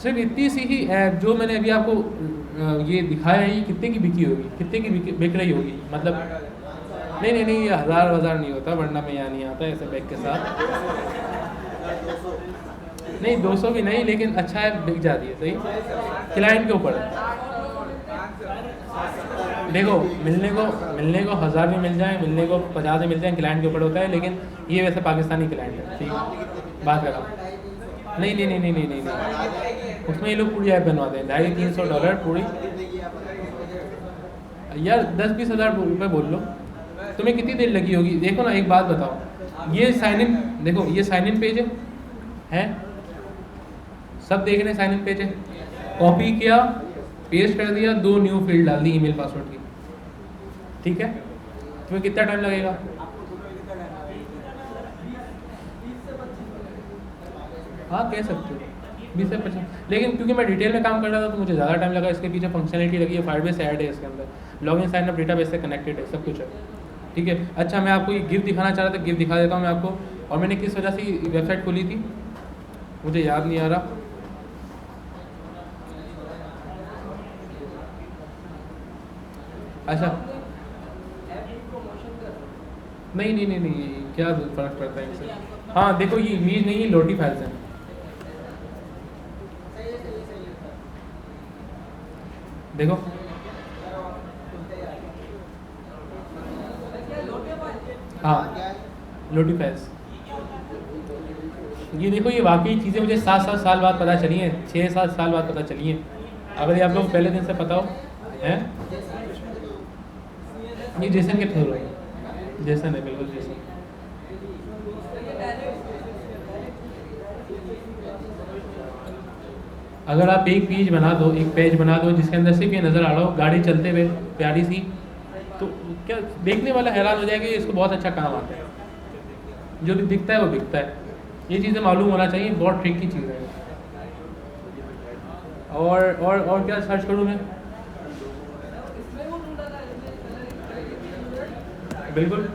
सिर्फ इतनी सी ही ऐप जो मैंने अभी आपको ये दिखाया है, ये कितने की बिकी होगी, कितने की बिक रही होगी, मतलब नहीं ये हज़ार नहीं होता, वरना मैं यहाँ नहीं आता ऐसे बैग के साथ। नहीं 200 भी नहीं, लेकिन अच्छा है, बिक जाती है। सही क्लाइंट के ऊपर है। देखो मिलने को 1000 में मिल जाए, मिलने को 50 में मिल जाए, क्लाइंट के ऊपर होता है। लेकिन ये वैसे पाकिस्तानी क्लाइंट है। ठीक बात कर रहा हूँ। नहीं, उसमें ये लोग पूरी ऐप बनवाते हैं, $250-300 पूरी। यार 10-20 हज़ार रुपये बोल लो, तुम्हें कितनी देर लगी होगी। देखो ना एक बात बताओ, ये साइन इन, देखो ये साइन इन पेज है, सब देख रहे हैं साइन इन पेज है। कॉपी किया, पेस्ट कर दिया, 2 न्यू फील्ड डाल दी ईमेल पासवर्ड की। ठीक है, तुम्हें कितना टाइम लगेगा? हाँ कह सकते हो 20 से 25, लेकिन क्योंकि मैं डिटेल में काम कर रहा था तो मुझे ज़्यादा टाइम लगा। इसके पीछे फंक्शनलिटी लगी है, फायरबेस ऐड है इसके अंदर, लॉगिन साइन अप डेटाबेस से कनेक्टेड है, सब कुछ है। ठीक है अच्छा, मैं आपको ये गिफ्ट दिखाना चाह रहा था, गिफ्ट दिखा देता हूँ मैं आपको। और मैंने किस वजह से वेबसाइट खोली थी मुझे याद नहीं आ रहा। अच्छा नहीं, क्या फ़र्क पड़ता है इससे। हाँ देखो ये इमेज नहीं है, लोटी फाइल्स हैं। देखो हाँ लोटी फाइल्स, ये देखो ये वाकई चीज़ें मुझे 7 साल बाद पता चली हैं, 6-7 साल बाद पता चली हैं। अगर ये आप लोग पहले दिन से पता हो हैं। ये जेसन के थ्रू है, जेसन है, बिल्कुल जेसन। अगर आप एक पेज बना दो जिसके अंदर सिर्फ ये नज़र आ रहा हो गाड़ी चलते हुए प्यारी सी, तो क्या देखने वाला हैरान हो जाएगा, इसको बहुत अच्छा काम आता है। जो भी दिखता है वो बिकता है, ये चीज़ें मालूम होना चाहिए, बहुत ट्रिक की चीज़ है। और क्या सर्च करूँ मैं? बिल्कुल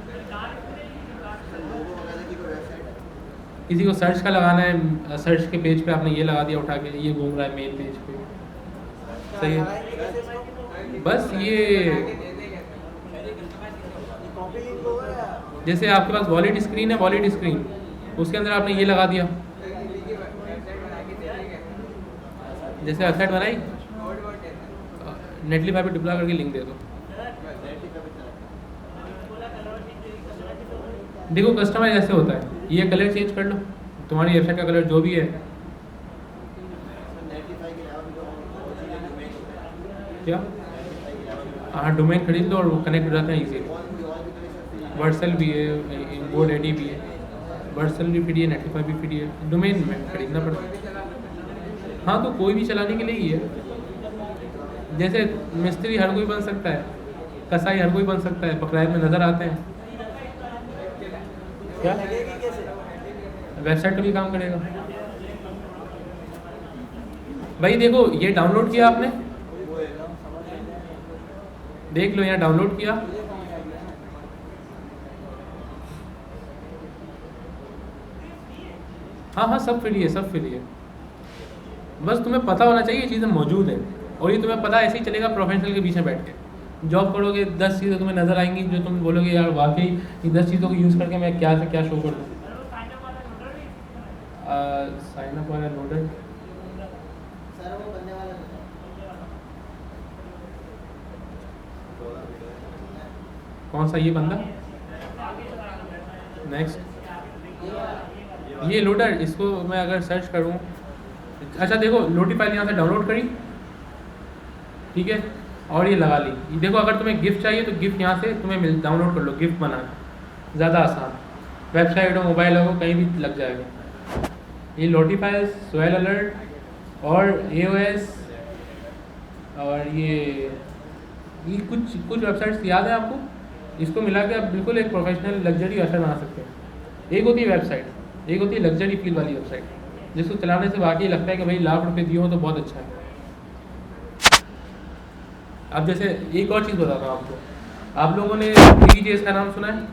किसी को सर्च का लगाना है, सर्च के पेज पे आपने ये लगा दिया उठा के, ये घूम रहा है मेन पेज पे। सही है, बस ये जैसे आपके पास वॉलेट स्क्रीन है, वॉलेट स्क्रीन उसके अंदर आपने ये लगा दिया, जैसे वेबसाइट बनाई नेटलिफाई पे डिप्लॉय करके लिंक दे दो। देखो कस्टमाइज ऐसे होता है, ये कलर चेंज कर लो, तुम्हारी वेबसाइट का कलर जो भी है। क्या हाँ डोमेन खरीद लो और वो कनेक्ट हो जाते हैं इजीली। वर्सल भी है, बोर्ड एडी भी है, वर्सल भी फ्री है, नेटिफाई भी फ्री है, डोमेन में खरीदना पड़ता है। हाँ तो कोई भी चलाने के लिए ही है, जैसे मिस्त्री हर कोई बन सकता है, कसाई हर कोई बन सकता है, बकराइद में नज़र आते हैं। क्या लगेगी कैसे? वेबसाइट पे भी काम करेगा भाई। देखो ये डाउनलोड किया आपने, देख लो यहाँ डाउनलोड किया, हाँ हाँ सब फ्री है, सब फ्री है। बस तुम्हें पता होना चाहिए ये चीज़ें मौजूद हैं, और ये तुम्हें पता ऐसे ही चलेगा प्रोफेशनल के बीच में बैठ के। जॉब करोगे 10 चीज़ें तुम्हें नज़र आएंगी जो तुम बोलोगे यार वाकई ये 10 चीज़ों को यूज़ करके मैं क्या से क्या शो कर दूँ। साइन अप वाला लोडर सर वो बनने वाला है। कौन सा, ये बंदा नेक्स्ट, ये लोडर, इसको मैं अगर सर्च करूँ, अच्छा देखो लोटी फाइल यहाँ से डाउनलोड करी, ठीक है, और ये लगा ली। ये देखो अगर तुम्हें गिफ्ट चाहिए तो गिफ्ट यहाँ से तुम्हें डाउनलोड कर लो, गिफ्ट बनाना ज़्यादा आसान, वेबसाइट हो मोबाइल हो कहीं भी लग जाएगा। ये लोटीफाई, स्वेल अलर्ट और AOS, और ये कुछ वेबसाइट्स याद है आपको, इसको मिला के आप बिल्कुल एक प्रोफेशनल लग्जरी वेबसाइट बना सकते हैं। एक होती है वेबसाइट, एक होती है लग्जरी फील वाली वेबसाइट, जिसको चलाने से वाकई लगता है कि भाई लाख रुपए दिए हो तो बहुत अच्छा है। अब जैसे एक और चीज़ बताता हूँ आपको, आप लोगों ने 3JS का नाम सुना है?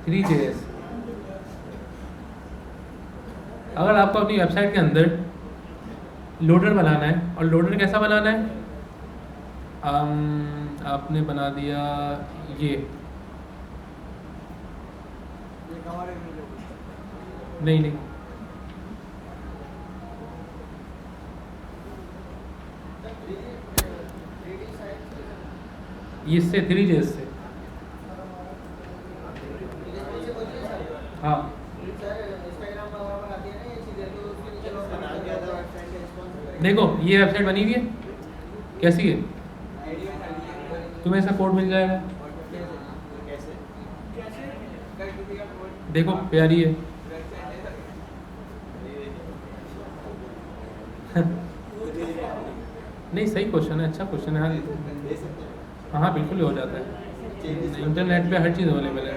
3JS। अगर आपको अपनी वेबसाइट के अंदर लोडर बनाना है, और लोडर कैसा बनाना है, आपने बना दिया ये नहीं नहीं ये इससे 3JS से, हाँ देखो ये वेबसाइट बनी हुई है, कैसी है, तुम्हें इसका कोड मिल जाएगा, देखो प्यारी है। नहीं सही क्वेश्चन है, अच्छा क्वेश्चन है। हाँ हाँ बिल्कुल हो जाता है, इंटरनेट पे हर चीज़ अवेलेबल है।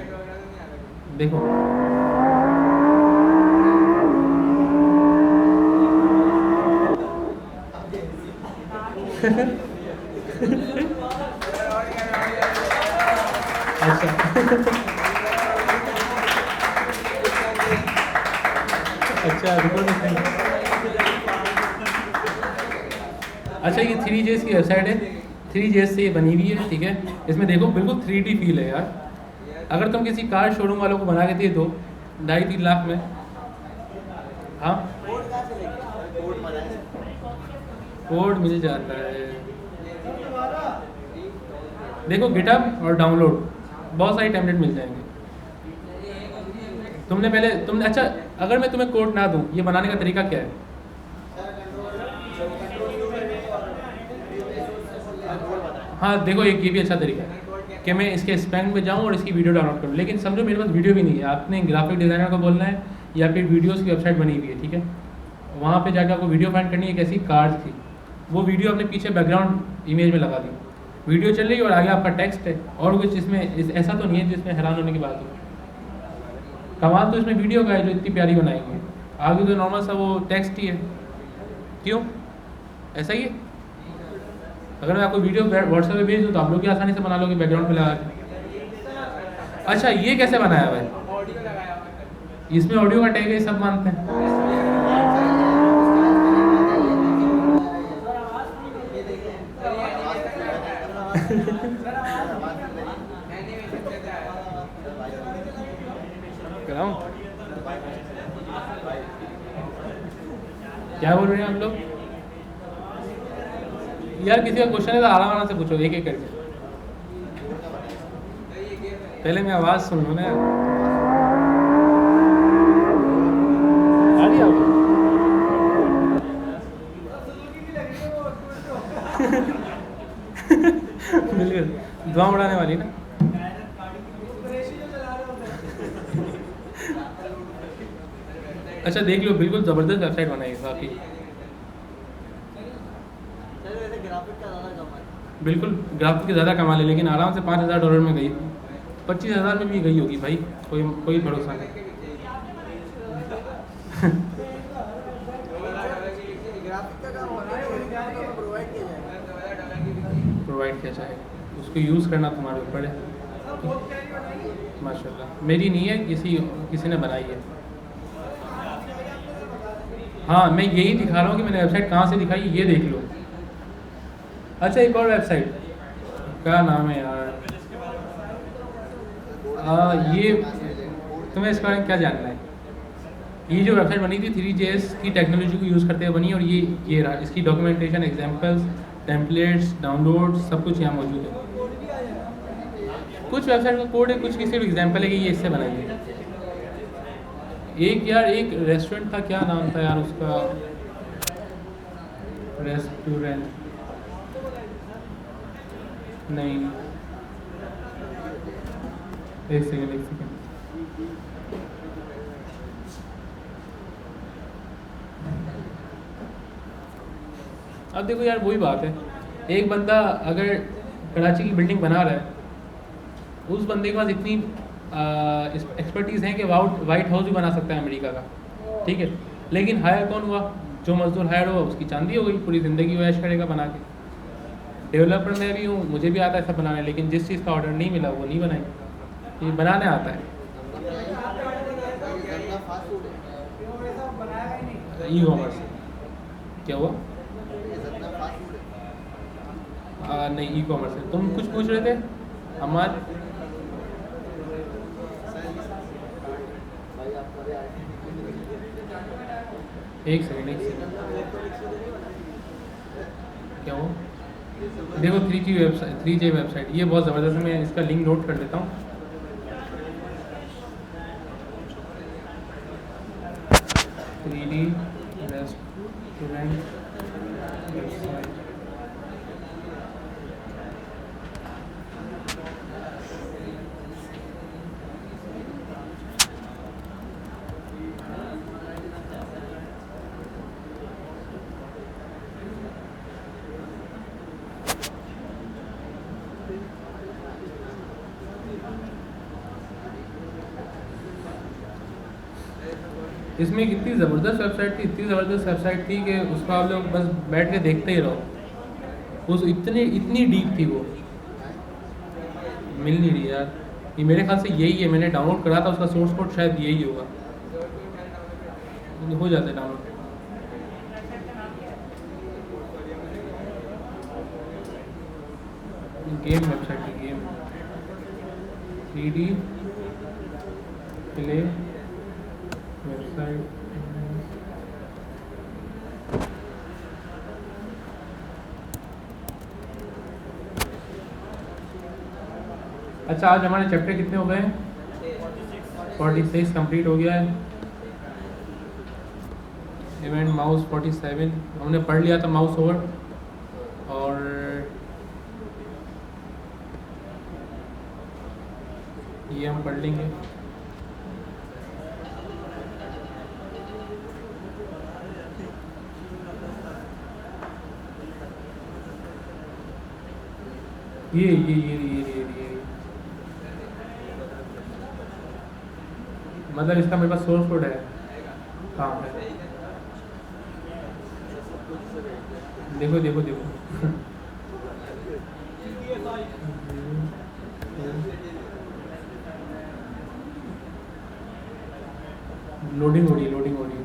देखो अच्छा अच्छा अच्छा ये 3JS की वेबसाइट है, 3JS से ये बनी हुई है, ठीक है। इसमें देखो बिल्कुल 3D फील है यार। अगर तुम किसी कार शोरूम वालों को बना के दे दो 2.5-3 लाख में, हाँ कोड मिल जाता है। देखो गिटहब और डाउनलोड बहुत सारी टेम्पलेट मिल जाएंगे। तुमने अच्छा अगर मैं तुम्हें कोड ना दूं, ये बनाने का तरीका क्या है? हाँ देखो एक ये भी अच्छा तरीका है कि मैं इसके स्पैन पे जाऊँ और इसकी वीडियो डाउनलोड करूँ, लेकिन समझो मेरे पास वीडियो भी नहीं है। आपने ग्राफिक डिज़ाइनर को बोलना है या फिर वीडियोस की वेबसाइट बनी हुई है, ठीक है, वहाँ पे जाकर आपको वीडियो फाइंड करनी है। एक ऐसी कार्ड थी, वो वीडियो अपने पीछे बैकग्राउंड इमेज में लगा दी, वीडियो चल रही है और आगे आपका टेक्स्ट है, और कुछ इसमें ऐसा तो नहीं है जिसमें हैरान होने की बात हो। कमाल तो इसमें वीडियो का है जो इतनी प्यारी बनाई है, आगे तो नॉर्मल सा वो टेक्स्ट ही है। क्यों ऐसा ही है? अगर मैं आपको वीडियो व्हाट्सएप पे भेज दूँ तो आप लोग भी आसानी से बना लोगे बैकग्राउंड पे लगा के। अच्छा ये कैसे बनाया हुआ है? इसमें ऑडियो का टैग है, सब मानते हैं। कराऊं? क्या बोल रहे हैं आप लोग यार? किसी का क्वेश्चन है तो आराम से पूछो, एक एक करके। पहले मैं आवाज़ सुन लूँ ना। आ रही है आपको? धुआं उड़ाने वाली ना। अच्छा देख लो, बिल्कुल ज़बरदस्त वेबसाइट बनाई है काफ़ी। सर वैसे ग्राफिक का ज़्यादा कमाल है। बिल्कुल ग्राफिक के ज़्यादा कमाल है, लेकिन आराम से $5,000 में गई, 25,000 में भी गई होगी भाई, कोई भरोसा नहीं। ग्राफिक का काम होना है, प्रोवाइड किया जाएगा। प्रोवाइड किया जाए, उसको यूज़ करना तुम्हारे ऊपर है। माशाल्लाह, मेरी नहीं है, किसी ने बनाई है। हाँ, मैं यही दिखा रहा हूँ कि मैंने वेबसाइट कहाँ से दिखाई, ये देख लो। अच्छा एक और वेबसाइट, क्या नाम है यार, ये तुम्हें इसके बारे में क्या जानना है? ये जो वेबसाइट बनी थी 3JS की टेक्नोलॉजी को यूज़ करते हुए बनी, और ये रहा इसकी डॉक्यूमेंटेशन, एग्जांपल्स, टेम्पलेट्स, डाउनलोड, सब कुछ यहाँ मौजूद है। कुछ वेबसाइट का कोड है, कुछ की सिर्फ एग्जांपल है कि ये इससे बनाई है। एक रेस्टोरेंट था, क्या नाम था यार उसका, रेस्टोरेंट नहीं, एक सेकेंड। अब देखो यार, वही बात है, एक बंदा अगर कराची की बिल्डिंग बना रहा है, उस बंदे के पास इतनी एक्सपर्टीज़ है कि वाइट हाउस भी बना सकता है अमेरिका का, ठीक है। लेकिन हायर कौन हुआ? जो मजदूर हायर हुआ उसकी चांदी हो गई, पूरी ज़िंदगी वो ऐश करेगा बना के। डेवलपर मैं भी हूँ, मुझे भी आता है सब बनाने, लेकिन जिस चीज़ का ऑर्डर नहीं मिला वो नहीं बनाई। ये बनाने आता है, ई कॉमर्स। क्या हुआ? नहीं, ई कॉमर्स है। तुम कुछ पूछ रहे थे हमारे? एक सेकेंड। क्या हो? देखो 3J वेबसाइट, ये बहुत ज़बरदस्त है। मैं इसका लिंक नोट कर लेता हूँ। रेस्टोरेंट वेबसाइट, इसमें इतनी ज़बरदस्त वेबसाइट थी कि उसको आप लोग बस बैठ के देखते ही रहो। उस इतनी डीप थी वो, मिल नहीं रही यार। ये मेरे ख्याल से यही है, मैंने डाउनलोड करा था, उसका सोर्स कोड शायद यही होगा, हो जाता है डाउनलोड। गेम वेबसाइट है, गेम 3D प्ले वेबसाइट। अच्छा, आज हमारे चैप्टर कितने हो गए? 46 कंप्लीट हो गया है। इवेंट माउस 47 हमने पढ़ लिया था, माउस ओवर। और ये हम पढ़ लेंगे। ये मतलब इसका मेरे पास सोर्स कोड है। हाँ है, देखो लोडिंग हो रही है।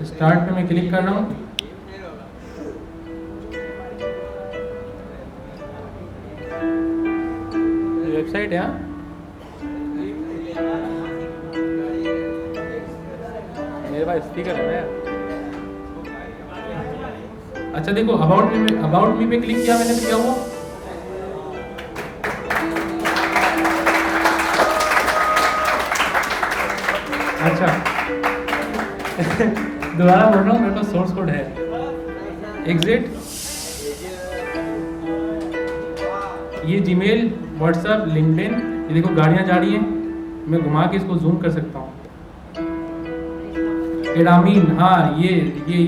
स्टार्ट पे मैं क्लिक कर रहा हूँ। वेबसाइट है, मेरे पास स्पीकर है ना। अच्छा देखो, अबाउट मी पे क्लिक किया मैंने, तो क्या हुआ? अच्छा दोबारा बोल रहा हूँ, मेरे पास सोर्स कोड है। एग्जिट ये जीमेल, व्हाट्सएप, लिंक्डइन, ये देखो गाड़ियाँ जा रही हैं, मैं घुमा के इसको जूम कर सकता हूँ। एडामीन, हाँ ये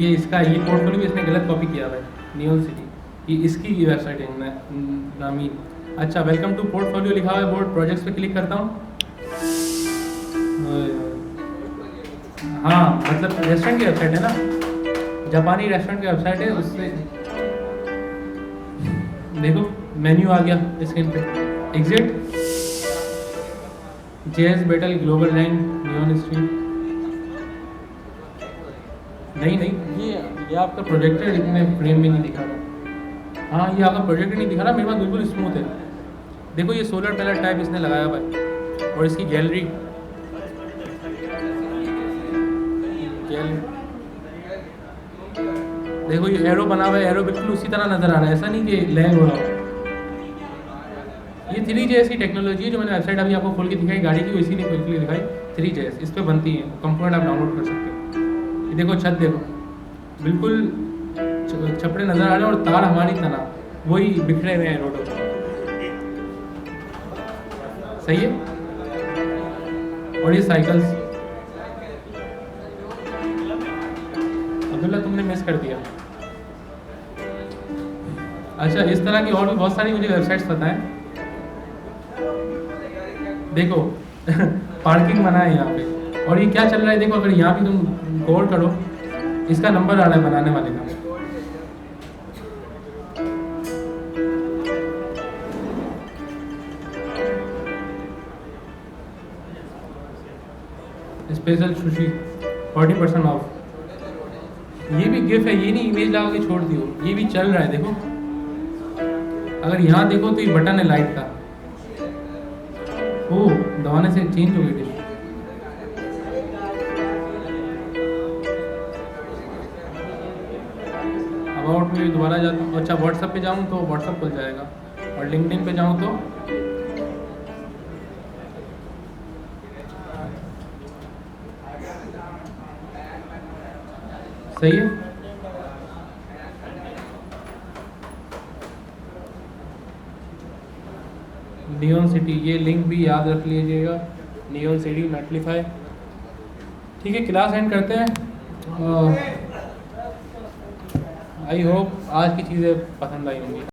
इसका ये पोर्टफोलियो इसने गलत कॉपी किया हुआ है, नियॉन सिटी, ये इसकी वेबसाइट है नामीन। अच्छा, वेलकम टू पोर्टफोलियो लिखा हुआ है बोर्ड, प्रोजेक्ट्स पे क्लिक करता हूँ। हाँ मतलब रेस्टोरेंट की वेबसाइट है ना, जापानी रेस्टोरेंट की वेबसाइट है, उससे देखो मेन्यू आ गया स्क्रीन पे। Exit, JS battle, global line, neon stream. नहीं ये आपका प्रोजेक्टर इतने फ्रेम में नहीं दिखा रहा। हाँ ये आपका प्रोजेक्टर नहीं दिखा रहा, मेरे पास बिल्कुल स्मूथ है। देखो ये सोलर पैनल टाइप इसने लगाया हुआ है, और इसकी गैलरी देखो, ये एरो बना हुआ है, एरो बिल्कुल उसी तरह नज़र आ रहा है, ऐसा नहीं कि लैग हो रहा हो। ये 3JS की टेक्नोलॉजी है, जो मैंने वेबसाइट अभी आपको खोल के दिखाई गाड़ी की, इसी ने खोल के दिखाई। 3JS इस पर बनती है, कंपोनेंट आप डाउनलोड कर सकते हो। ये देखो छत, देखो बिल्कुल छपड़े नज़र आ रहे हैं, और तार हमारी तरह वही बिखरे हुए हैं रोडों पर। सही है। और ये साइकिल्स, अब्दुल्ला तुमने मिस कर दिया। अच्छा, इस तरह की और भी बहुत सारी मुझे वेबसाइट्स पता है। देखो पार्किंग बना है यहाँ पे, और ये क्या चल रहा है देखो, अगर यहाँ भी तुम गौर करो, इसका नंबर आ रहा है बनाने वाले का। Special sushi 40% of. ये भी गिफ्ट है, ये नहीं इमेज लगा के छोड़ दियो, ये भी चल रहा है देखो। अगर यहाँ देखो तो ये बटन है लाइट का, ओ दबाने से चेंज हो गई डिश। अबाउट में दोबारा जाता हूँ। अच्छा, व्हाट्सएप पे जाऊँ तो व्हाट्सएप खुल जाएगा, और लिंक्डइन पे जाऊँ तो सही है। नियॉन सिटी, ये लिंक भी याद रख लीजिएगा, नियॉन सिटी मेटलीफाई। ठीक है, क्लास एंड करते हैं। आई होप आज की चीज़ें पसंद आई होंगी।